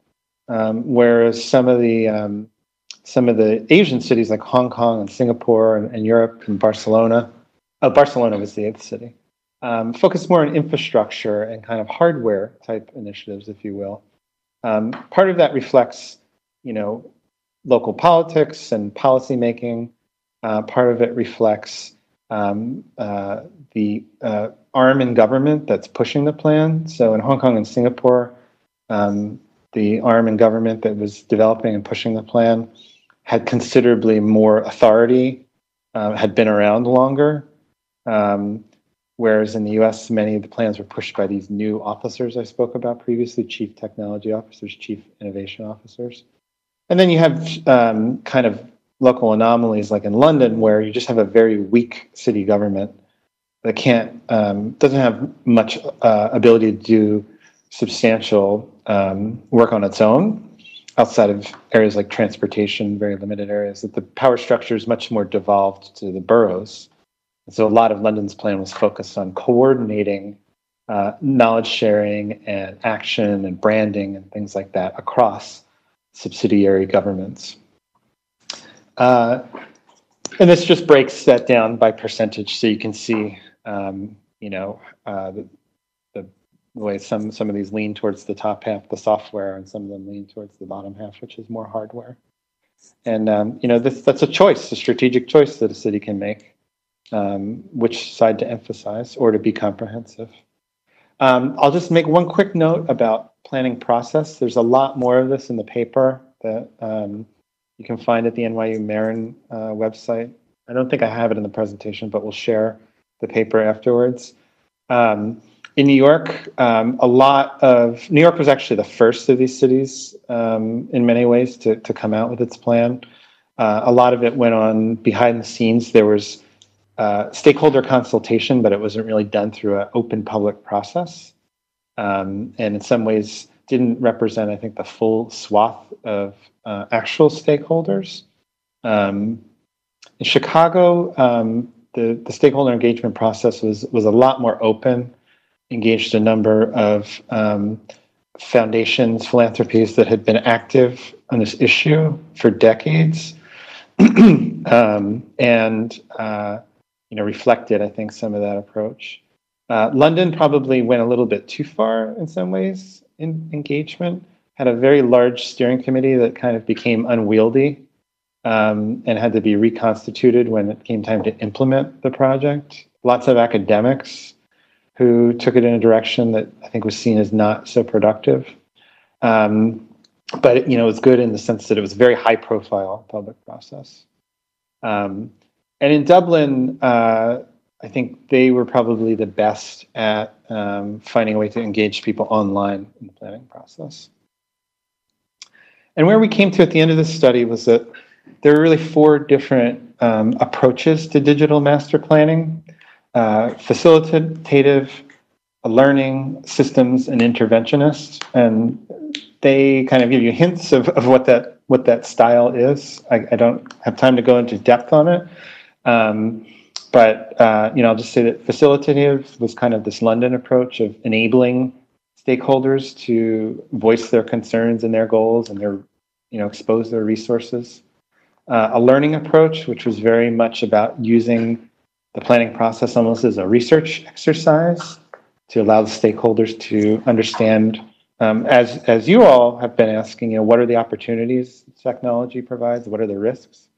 whereas some of the Asian cities like Hong Kong and Singapore and Europe and Barcelona, Barcelona was the 8th city, focus more on infrastructure and kind of hardware type initiatives, if you will. Part of that reflects, local politics and policy making. Part of it reflects the arm in government that's pushing the plan. So in Hong Kong and Singapore, the arm in government that was developing and pushing the plan had considerably more authority, had been around longer. Whereas in the US, many of the plans were pushed by these new officers I spoke about previously, chief technology officers, chief innovation officers. And then you have kind of local anomalies like in London, where you just have a very weak city government that doesn't have much ability to do substantial work on its own outside of areas like transportation, very limited areas, that the power structure is much more devolved to the boroughs. And so a lot of London's plan was focused on coordinating knowledge sharing and action and branding and things like that across subsidiary governments. And this just breaks that down by percentage, so you can see, the way some of these lean towards the top half, the software, and some of them lean towards the bottom half, which is more hardware. And that's a choice, a strategic choice that a city can make, which side to emphasize or to be comprehensive. I'll just make one quick note about planning process. There's a lot more of this in the paper that you can find at the NYU Marin website. I don't think I have it in the presentation, but we'll share the paper afterwards. In New York, New York was actually the first of these cities in many ways to come out with its plan. A lot of it went on behind the scenes. There was stakeholder consultation, but it wasn't really done through an open public process. And in some ways didn't represent, I think, the full swath of actual stakeholders. In Chicago, the stakeholder engagement process was a lot more open, engaged a number of foundations, philanthropies that had been active on this issue for decades, and reflected, I think, some of that approach. London probably went a little bit too far in some ways in engagement, had a very large steering committee that kind of became unwieldy and had to be reconstituted when it came time to implement the project. Lots of academics who took it in a direction that I think was seen as not so productive. But it was good in the sense that it was a very high-profile public process. And in Dublin, I think they were probably the best at finding a way to engage people online in the planning process. And where we came to at the end of this study was that there are really 4 different approaches to digital master planning: facilitative, learning, systems, and interventionist. And they kind of give you hints of what that style is. I don't have time to go into depth on it. But I'll just say that facilitative was kind of this London approach of enabling stakeholders to voice their concerns and their goals and their, expose their resources. A learning approach, which was very much about using the planning process almost as a research exercise to allow the stakeholders to understand, as you all have been asking, what are the opportunities technology provides? What are the risks?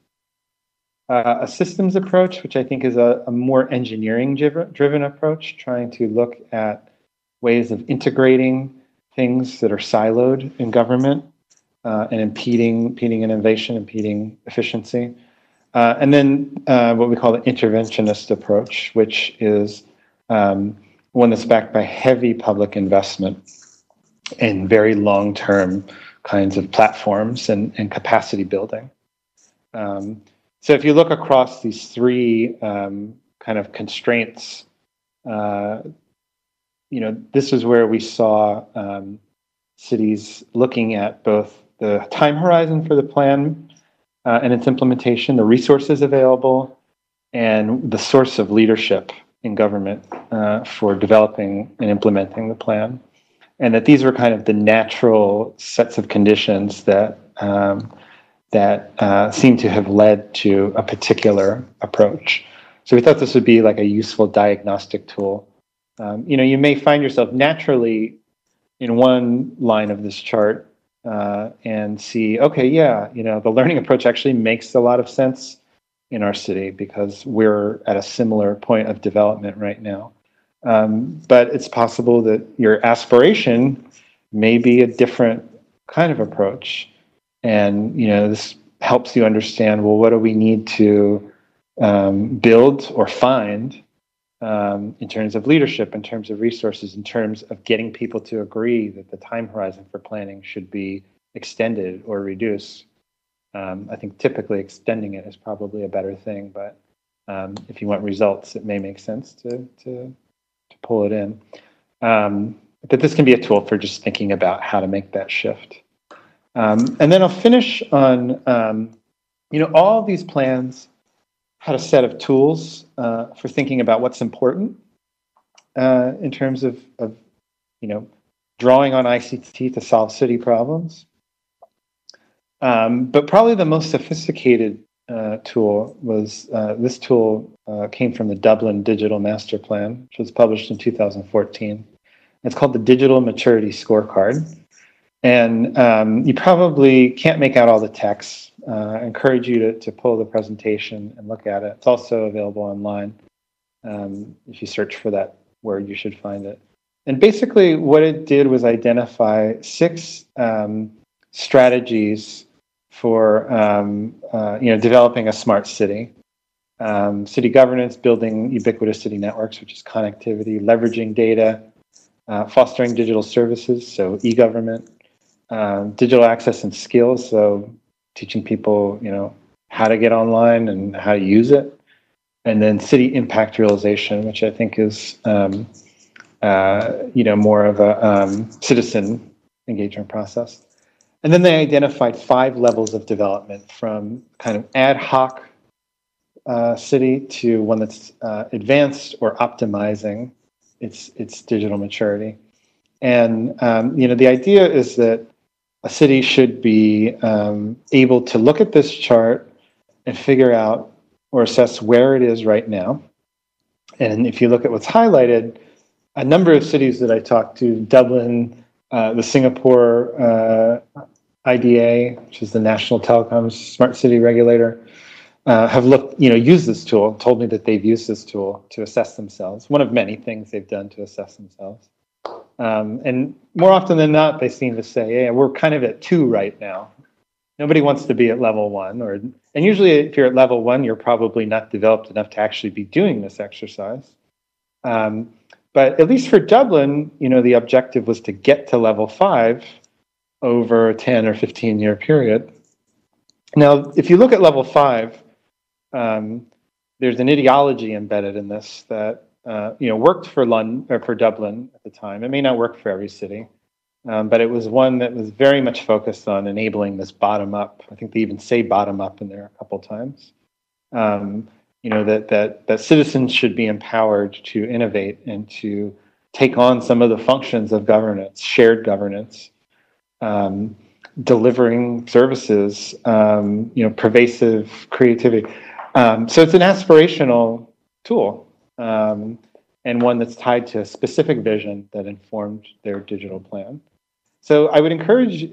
A systems approach, which I think is a more engineering-driven approach, trying to look at ways of integrating things that are siloed in government and impeding innovation, impeding efficiency. And then what we call the interventionist approach, which is one that's backed by heavy public investment in very long-term kinds of platforms and capacity building. So if you look across these 3 kind of constraints, this is where we saw cities looking at both the time horizon for the plan and its implementation, the resources available, and the source of leadership in government for developing and implementing the plan. And that these were kind of the natural sets of conditions that seem to have led to a particular approach. So we thought this would be like a useful diagnostic tool. You may find yourself naturally in one line of this chart and see, okay, yeah, the learning approach actually makes a lot of sense in our city because we're at a similar point of development right now. But it's possible that your aspiration may be a different kind of approach. And, this helps you understand, well, what do we need to build or find in terms of leadership, in terms of resources, in terms of getting people to agree that the time horizon for planning should be extended or reduced. I think typically extending it is probably a better thing, but if you want results, it may make sense to pull it in. But this can be a tool for just thinking about how to make that shift. And then I'll finish on, all these plans had a set of tools for thinking about what's important in terms of drawing on ICT to solve city problems. But probably the most sophisticated tool was this tool came from the Dublin Digital Master Plan, which was published in 2014. It's called the Digital Maturity Scorecard. And you probably can't make out all the text. I encourage you to pull the presentation and look at it. It's also available online. If you search for that word, you should find it. And basically what it did was identify 6 strategies for developing a smart city. City governance, building ubiquitous city networks, which is connectivity, leveraging data, fostering digital services, so e-government, digital access and skills, so teaching people, how to get online and how to use it, and then city impact realization, which I think is more of a citizen engagement process. And then they identified 5 levels of development, from kind of ad hoc city to one that's advanced or optimizing its digital maturity. And the idea is that a city should be able to look at this chart and figure out or assess where it is right now. And if you look at what's highlighted, a number of cities that I talked to, Dublin, the Singapore IDA, which is the National Telecoms Smart City Regulator, have used this tool, told me that they've used this tool to assess themselves. One of many things they've done to assess themselves. And more often than not, they seem to say, "Yeah, we're kind of at 2 right now." Nobody wants to be at level 1, and usually if you're at level 1, you're probably not developed enough to actually be doing this exercise. But at least for Dublin, the objective was to get to level 5 over a 10 or 15-year period. Now, if you look at level 5, there's an ideology embedded in this that worked for London or for Dublin at the time. It may not work for every city, but it was one that was very much focused on enabling this bottom up. I think they even say bottom up in there a couple times. That citizens should be empowered to innovate and to take on some of the functions of governance, shared governance, delivering services, pervasive creativity. So it's an aspirational tool, and one that's tied to a specific vision that informed their digital plan. So I would encourage,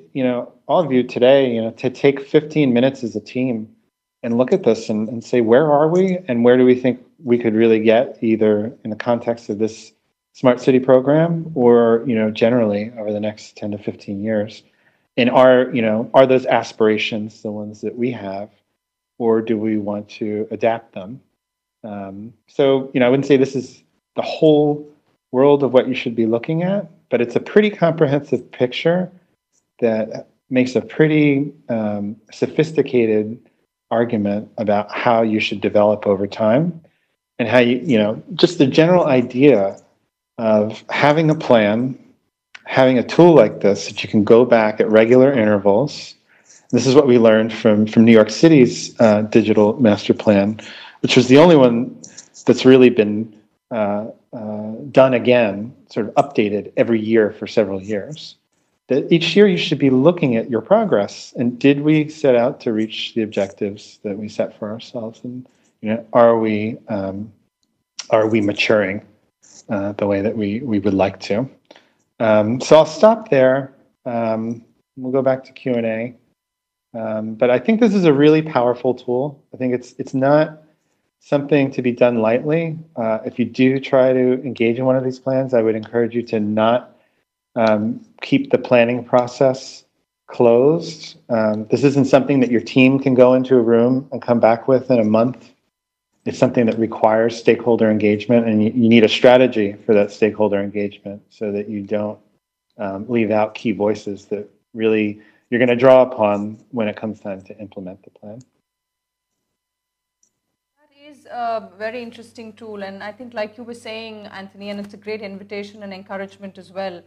all of you today, to take 15 minutes as a team and look at this and say, where are we and where do we think we could really get, either in the context of this smart city program or, generally over the next 10 to 15 years. And are those aspirations the ones that we have, or do we want to adapt them? So, I wouldn't say this is the whole world of what you should be looking at, but it's a pretty comprehensive picture that makes a pretty sophisticated argument about how you should develop over time, and how just the general idea of having a plan, having a tool like this that you can go back at regular intervals. This is what we learned from New York City's digital master plan, which was the only one that's really been done again, sort of updated every year for several years. That each year you should be looking at your progress, and did we set out to reach the objectives that we set for ourselves, and are we maturing the way that we would like to? So I'll stop there. We'll go back to Q&A. But I think this is a really powerful tool. I think it's not something to be done lightly. If you do try to engage in one of these plans, I would encourage you to not keep the planning process closed. This isn't something that your team can go into a room and come back with in a month. It's something that requires stakeholder engagement, and you need a strategy for that stakeholder engagement so that you don't leave out key voices that really you're going to draw upon when it comes time to implement the plan. Is a very interesting tool, and I think, like you were saying, Anthony, and it's a great invitation and encouragement as well,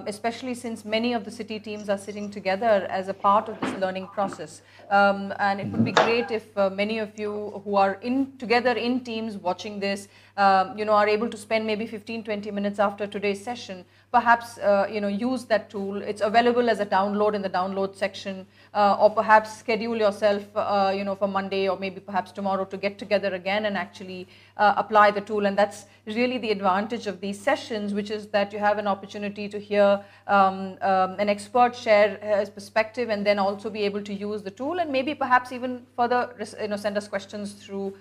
especially since many of the city teams are sitting together as a part of this learning process. And it would be great if many of you who are together in teams watching this, are able to spend maybe 15-20 minutes after today's session, perhaps use that tool. It's available as a download in the download section, or perhaps schedule yourself for Monday or maybe perhaps tomorrow to get together again and actually apply the tool. And that's really the advantage of these sessions, which is that you have an opportunity to hear an expert share his perspective, and then also be able to use the tool, and maybe perhaps even further send us questions through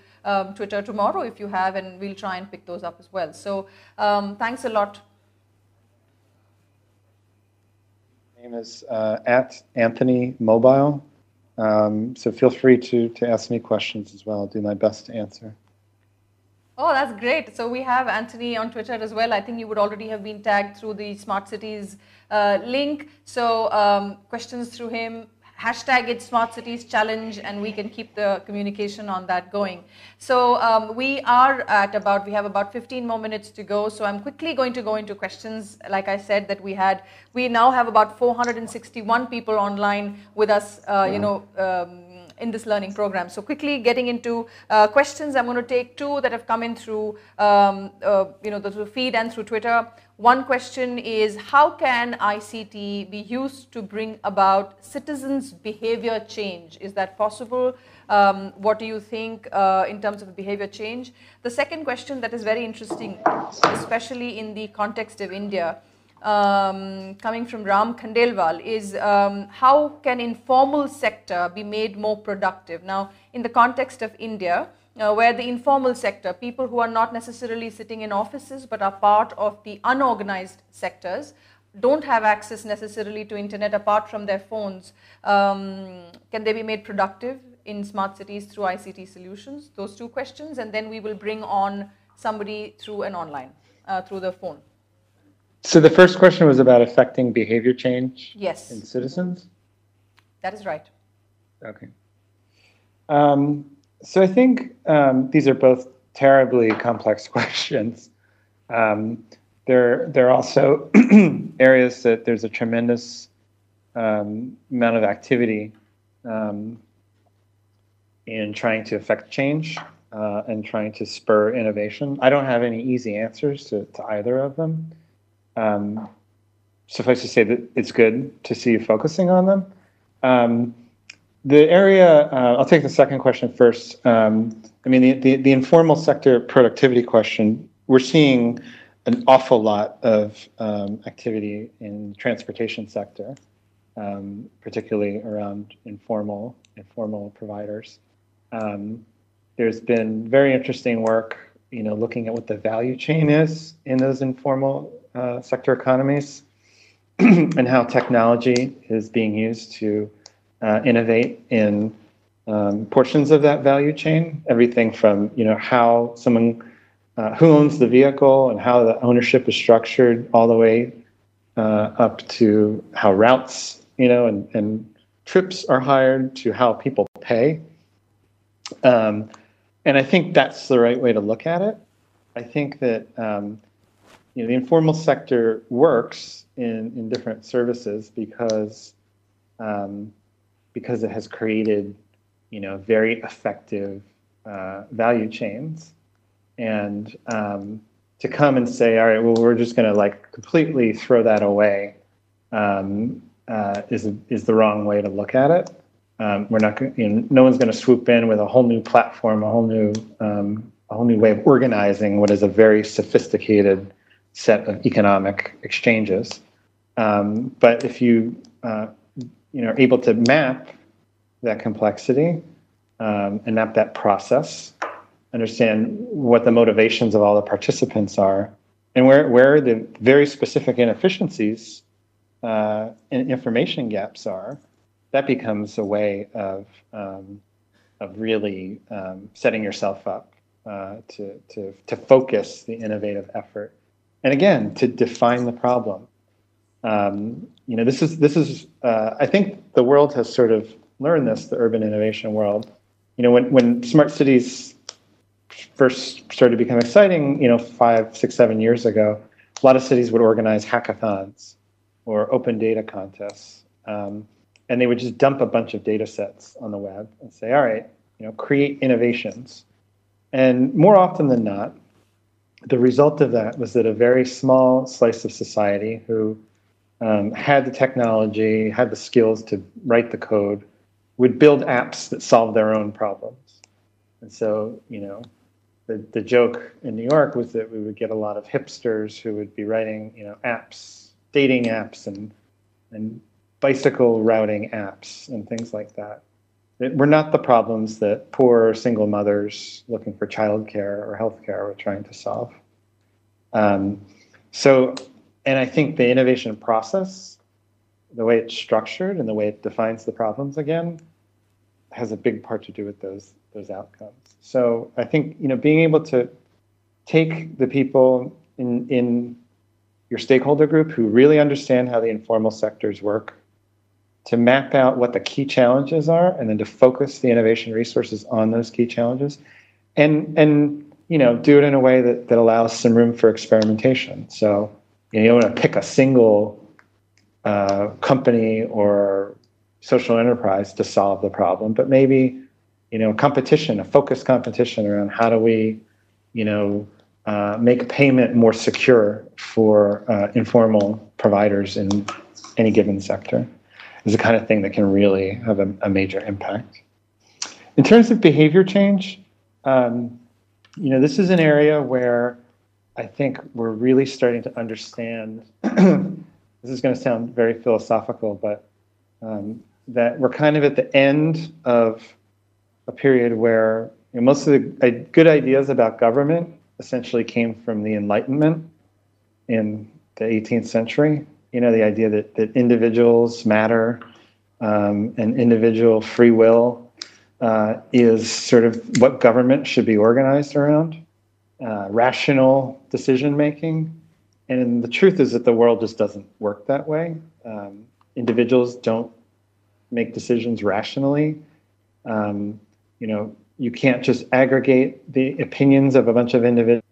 Twitter tomorrow if you have, and we'll try and pick those up as well. So thanks a lot. My name is at Anthony Mobile, so feel free to ask me questions as well. I'll do my best to answer. Oh, that's great. So we have Anthony on Twitter as well. I think you would already have been tagged through the Smart Cities link. So questions through him, hashtag it Smart Cities Challenge, and we can keep the communication on that going. So we have about 15 more minutes to go. So I'm quickly going to go into questions. Like I said, that we now have about 461 people online with us, in this learning program. So quickly getting into questions, I'm going to take two that have come in through, the feed and through Twitter. One question is, how can ICT be used to bring about citizens' behavior change? Is that possible? What do you think in terms of behavior change? The second question that is very interesting, especially in the context of India, coming from Ram Khandelwal, is how can informal sector be made more productive? Now, in the context of India, where the informal sector, people who are not necessarily sitting in offices but are part of the unorganized sectors, don't have access necessarily to internet apart from their phones, can they be made productive in smart cities through ICT solutions? Those two questions, and then we will bring on somebody through an online, through the phone. So the first question was about affecting behavior change Yes. in citizens? That is right. Okay. So I think these are both terribly complex questions. They're also areas that there's a tremendous amount of activity in trying to affect change and trying to spur innovation. I don't have any easy answers to either of them. Suffice to say that it's good to see you focusing on them. The area, I'll take the second question first. The informal sector productivity question, we're seeing an awful lot of activity in the transportation sector, particularly around informal providers. There's been very interesting work, looking at what the value chain is in those informal sector economies and how technology is being used to innovate in portions of that value chain. Everything from how someone who owns the vehicle and how the ownership is structured, all the way up to how routes and trips are hired, to how people pay. And I think that's the right way to look at it. I think that the informal sector works in different services because it has created, very effective value chains. And to come and say, all right, well, we're just going to completely throw that away is the wrong way to look at it. We're not going, no one's going to swoop in with a whole new platform, a whole new way of organizing what is a very sophisticated set of economic exchanges. But if you are able to map that complexity and map that process, understand what the motivations of all the participants are, and where the very specific inefficiencies and information gaps are, that becomes a way of really setting yourself up to focus the innovative effort, and again to define the problem. This is I think the world has sort of learned this, the urban innovation world. When smart cities first started to become exciting, 5, 6, 7 years ago, a lot of cities would organize hackathons or open data contests. And they would just dump a bunch of data sets on the web and say, all right, create innovations. And more often than not, the result of that was that a very small slice of society who had the technology, had the skills to write the code, would build apps that solved their own problems. And so, the joke in New York was that we would get a lot of hipsters who would be writing, apps, dating apps and bicycle routing apps and things like that. Were not the problems that poor single mothers looking for childcare or healthcare were trying to solve. And I think the innovation process, the way it's structured and the way it defines the problems again, has a big part to do with those outcomes. So I think being able to take the people in your stakeholder group who really understand how the informal sectors work, to map out what the key challenges are, and then to focus the innovation resources on those key challenges, and do it in a way that allows some room for experimentation. So you don't want to pick a single company or social enterprise to solve the problem, but maybe a focused competition around how do we make payment more secure for informal providers in any given sector is the kind of thing that can really have a major impact. In terms of behavior change, this is an area where I think we're really starting to understand, this is going to sound very philosophical, but that we're kind of at the end of a period where most of the good ideas about government essentially came from the Enlightenment in the 18th century. The idea that individuals matter and individual free will is sort of what government should be organized around, rational decision making. And the truth is that the world just doesn't work that way. Individuals don't make decisions rationally. You can't just aggregate the opinions of a bunch of individuals.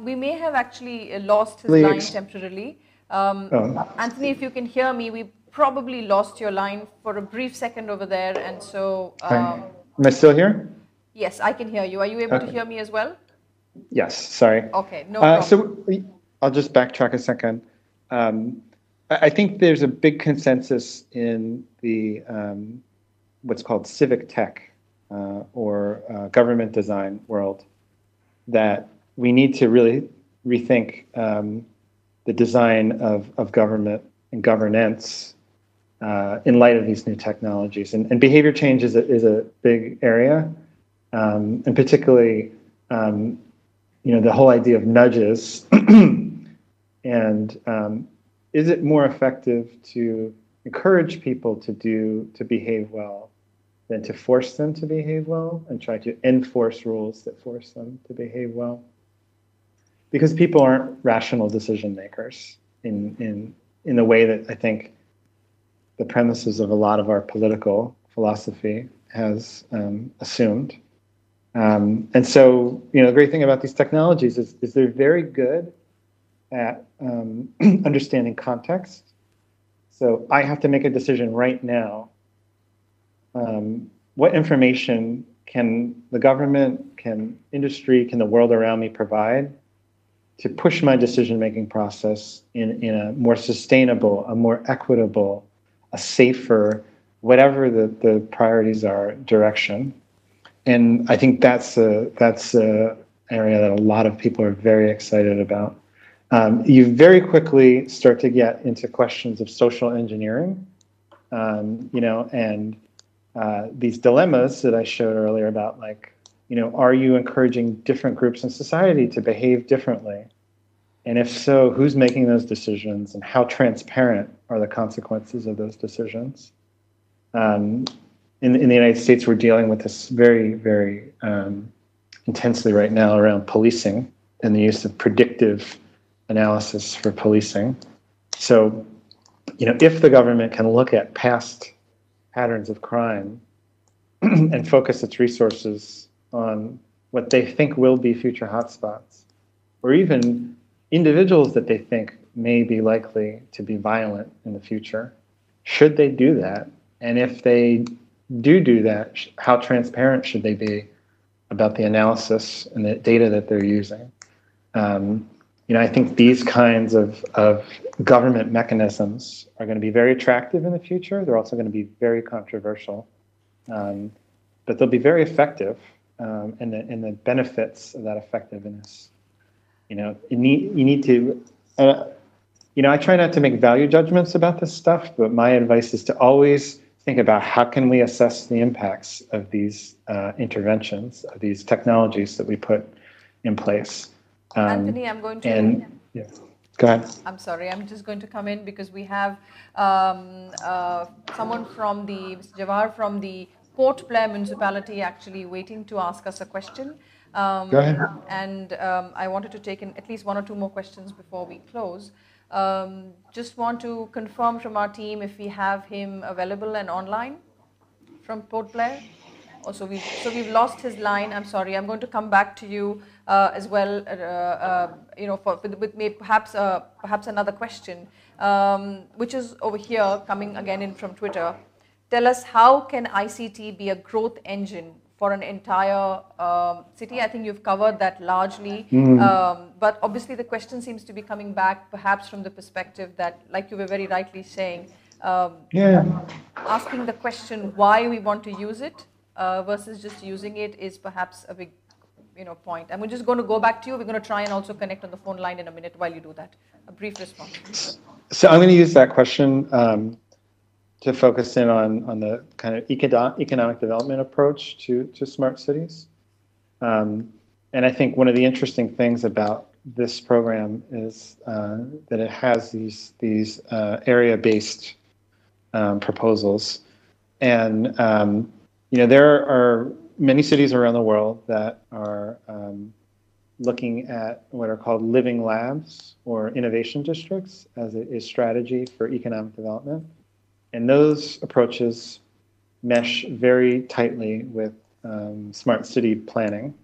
We may have actually lost his line temporarily. Anthony, if you can hear me, we probably lost your line for a brief second over there, and so... Am I still here? Yes, I can hear you. Are you able to hear me as well? Yes, sorry. Okay, no problem. So I'll just backtrack a second. I think there's a big consensus in the what's called civic tech or government design world that we need to really rethink the design of government and governance in light of these new technologies. And behavior change is a big area, and particularly the whole idea of nudges and is it more effective to encourage people to behave well than to force them to behave well and try to enforce rules that force them to behave well? Because people aren't rational decision makers in the way that I think the premises of a lot of our political philosophy has assumed. And so, the great thing about these technologies is they're very good at understanding context. So I have to make a decision right now. What information can the government, can industry, can the world around me provide to push my decision-making process in a more sustainable, a more equitable, a safer, whatever the priorities are, direction? And I think that's a area that a lot of people are very excited about. You very quickly start to get into questions of social engineering, and these dilemmas that I showed earlier about, are you encouraging different groups in society to behave differently? And if so, who's making those decisions and how transparent are the consequences of those decisions? In the United States, we're dealing with this very, very intensely right now around policing and the use of predictive analysis for policing. So, if the government can look at past patterns of crime and focus its resources on what they think will be future hotspots, or even individuals that they think may be likely to be violent in the future, should they do that? And if they do that, how transparent should they be about the analysis and the data that they're using? I think these kinds of government mechanisms are going to be very attractive in the future. They're also going to be very controversial, but they'll be very effective, and the benefits of that effectiveness. You need to. I try not to make value judgments about this stuff, but my advice is to always think about how can we assess the impacts of these interventions, of these technologies that we put in place. Anthony, I'm going to... Go ahead. I'm sorry, I'm just going to come in because we have someone from Mr. Jawahar from the Port Blair municipality actually waiting to ask us a question. Go ahead. And I wanted to take in at least one or two more questions before we close. Just want to confirm from our team if we have him available and online from Port Blair. Oh, so we've lost his line. I'm sorry. I'm going to come back to you as well. With maybe perhaps another question, which is over here coming again in from Twitter. Tell us, how can ICT be a growth engine for an entire city? I think you've covered that largely, but obviously the question seems to be coming back perhaps from the perspective that, like you were very rightly saying, asking the question why we want to use it versus just using it is perhaps a big point. And we're just going to go back to you. We're going to try and also connect on the phone line in a minute while you do that. A brief response. So I'm going to use that question to focus in on the kind of economic development approach to smart cities. And I think one of the interesting things about this program is that it has these area-based proposals. And, there are many cities around the world that are looking at what are called living labs or innovation districts as a strategy for economic development. And those approaches mesh very tightly with smart city planning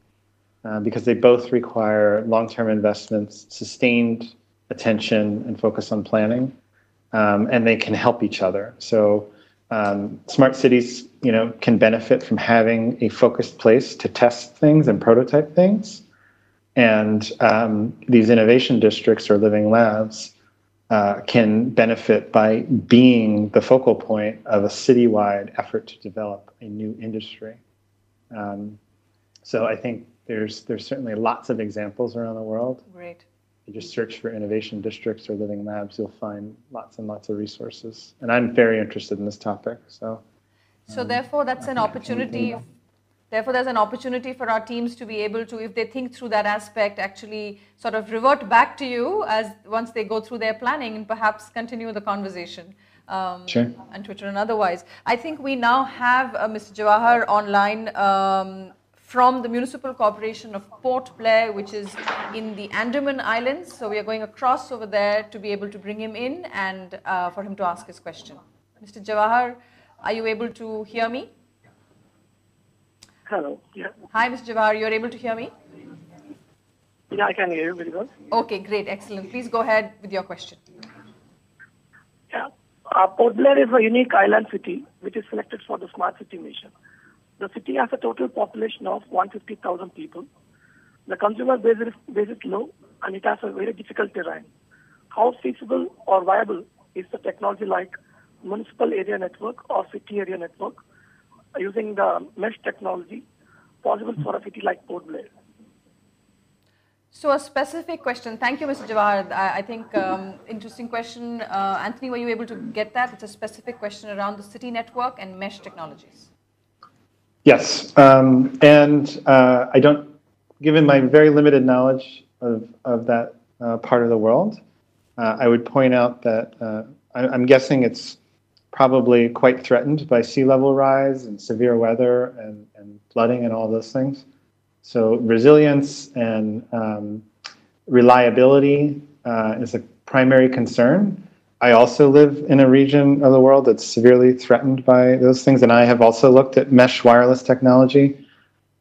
because they both require long-term investments, sustained attention and focus on planning, and they can help each other. So smart cities, can benefit from having a focused place to test things and prototype things. And these innovation districts or living labs can benefit by being the focal point of a citywide effort to develop a new industry. So I think there's certainly lots of examples around the world. Great. You just search for innovation districts or living labs, you'll find lots and lots of resources. And I'm very interested in this topic. So therefore, that's an opportunity. Therefore, there's an opportunity for our teams to be able to, if they think through that aspect, actually sort of revert back to you as once they go through their planning and perhaps continue the conversation on Twitter and otherwise. I think we now have Mr. Jawahar online from the Municipal Corporation of Port Blair, which is in the Andaman Islands. So we are going across over there to be able to bring him in and for him to ask his question. Mr. Jawahar, are you able to hear me? Hello. Yeah. Hi, Mr. Jawahar. You're able to hear me? Yeah, I can hear you very well. Okay, great. Excellent. Please go ahead with your question. Yeah. Port Blair is a unique island city which is selected for the Smart City mission. The city has a total population of 150,000 people. The consumer base is low and it has a very difficult terrain. How feasible or viable is the technology like municipal area network or city area network using the mesh technology possible for a city like Port Blair? So a specific question. Thank you, Mr. Jawahar. I think interesting question. Anthony, were you able to get that? It's a specific question around the city network and mesh technologies. Yes, and I don't, given my very limited knowledge of that part of the world, I would point out that I'm guessing it's probably quite threatened by sea level rise and severe weather and flooding and all those things. So resilience and reliability is a primary concern. I also live in a region of the world that's severely threatened by those things, and I have also looked at mesh wireless technology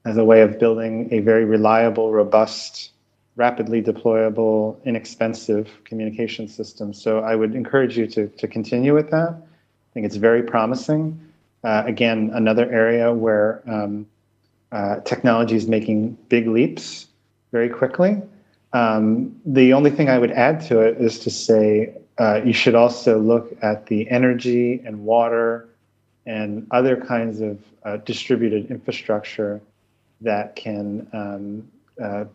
as a way of building a very reliable, robust, rapidly deployable, inexpensive communication system. So I would encourage you to continue with that. I think it's very promising. Again, another area where technology is making big leaps very quickly. The only thing I would add to it is to say you should also look at the energy and water and other kinds of distributed infrastructure that can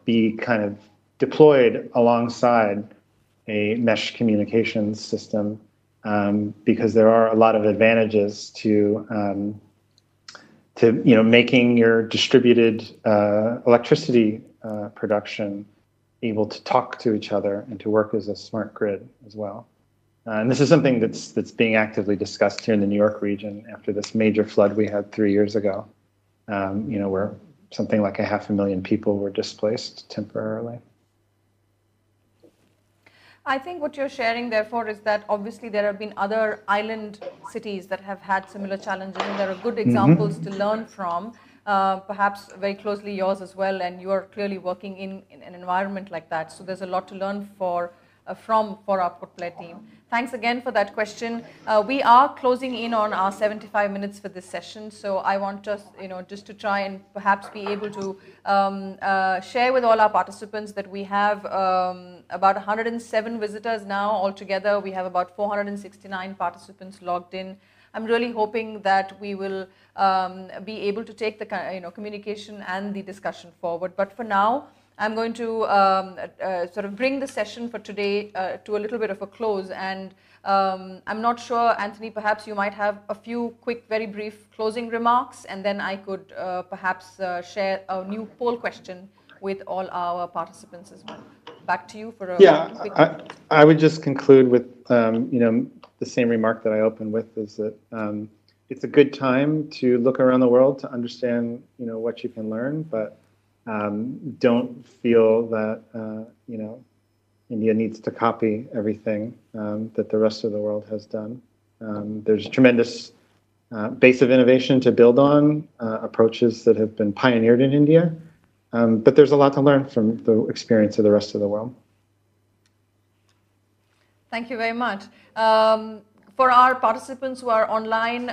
be kind of deployed alongside a mesh communications system. Because there are a lot of advantages to making your distributed electricity production able to talk to each other and to work as a smart grid as well. And this is something that's being actively discussed here in the New York region after this major flood we had 3 years ago, where something like 500,000 people were displaced temporarily. I think what you're sharing, therefore, is that obviously there have been other island cities that have had similar challenges, and there are good examples to learn from, perhaps very closely yours as well, and you are clearly working in an environment like that. So there's a lot to learn for our Put Play team. Thanks again for that question. We are closing in on our 75 minutes for this session, so I want us, just to try and perhaps be able to share with all our participants that we have about 107 visitors now altogether. We have about 469 participants logged in. I'm really hoping that we will be able to take the communication and the discussion forward. But for now, I'm going to sort of bring the session for today to a little bit of a close, and I'm not sure, Anthony, perhaps you might have a few quick, very brief closing remarks, and then I could perhaps share a new poll question with all our participants as well. Back to you for a quick I would just conclude with the same remark that I opened with, is that it's a good time to look around the world to understand what you can learn, but don't feel that India needs to copy everything that the rest of the world has done. There's a tremendous base of innovation to build on, approaches that have been pioneered in India, but there's a lot to learn from the experience of the rest of the world. Thank you very much. For our participants who are online,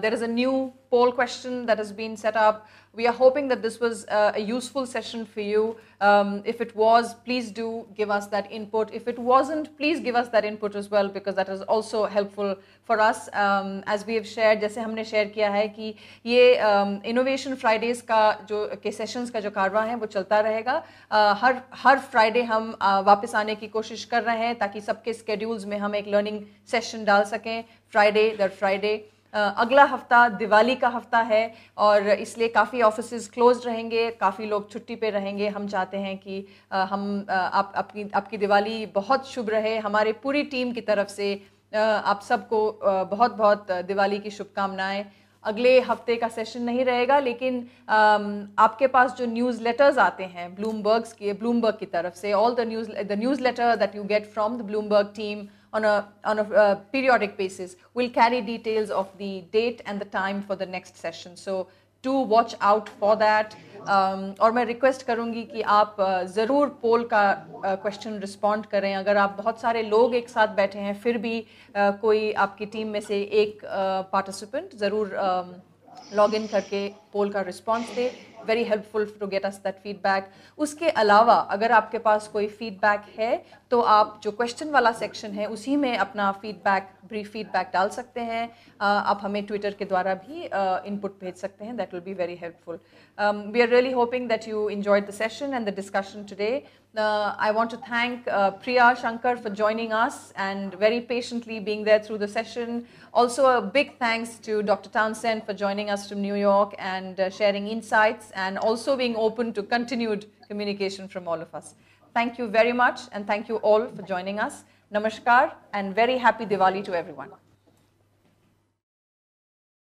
there is a new poll question that has been set up. We are hoping that this was a useful session for you. If it was, please do give us that input. If it wasn't, please give us that input as well, because that is also helpful for us. As we have shared, जैसे हमने share किया है कि ये Innovation Fridays का के sessions का जो कारवा है वो चलता रहेगा. हर Friday हम वापस आने की कोशिश कर रहे हैं ताकि सबके schedules में हम एक learning session डाल सकें. Friday. अगला हफ्ता दिवाली का हफ्ता है और इसलिए काफ़ी ऑफिसेज क्लोज रहेंगे, काफ़ी लोग छुट्टी पे रहेंगे. हम चाहते हैं कि हम आपकी दिवाली बहुत शुभ रहे. हमारे पूरी टीम की तरफ से आप सबको बहुत बहुत दिवाली की शुभकामनाएं. अगले हफ्ते का सेशन नहीं रहेगा, लेकिन आपके पास जो न्यूज़ लेटर्स आते हैं ब्लूमबर्ग की तरफ से, all the newsletter that you get from the Bloomberg team on a periodic basis will carry details of the date and the time for the next session. So do watch out for that. और मैं request करूँगी कि आप ज़रूर पोल का question respond करें. अगर आप बहुत सारे लोग एक साथ बैठे हैं, फिर भी कोई आपकी टीम में से एक पार्टिसिपेंट ज़रूर लॉग इन करके पोल का रिस्पॉन्स दे. Very helpful to get us that feedback. उसके अलावा अगर आपके पास कोई फीडबैक है तो आप जो क्वेश्चन वाला सेक्शन है उसी में अपना ब्रीफ फीडबैक डाल सकते हैं. आप हमें ट्विटर के द्वारा भी इनपुट भेज सकते हैं. That will be very helpful. We are really hoping that you enjoyed the session and the discussion today. I want to thank Priya Shankar for joining us and very patiently being there through the session. Also a big thanks to Dr. Townsend for joining us from New York and sharing insights and also being open to continued communication from all of us. Thank you very much, and thank you all for joining us. Namaskar and very happy Diwali to everyone.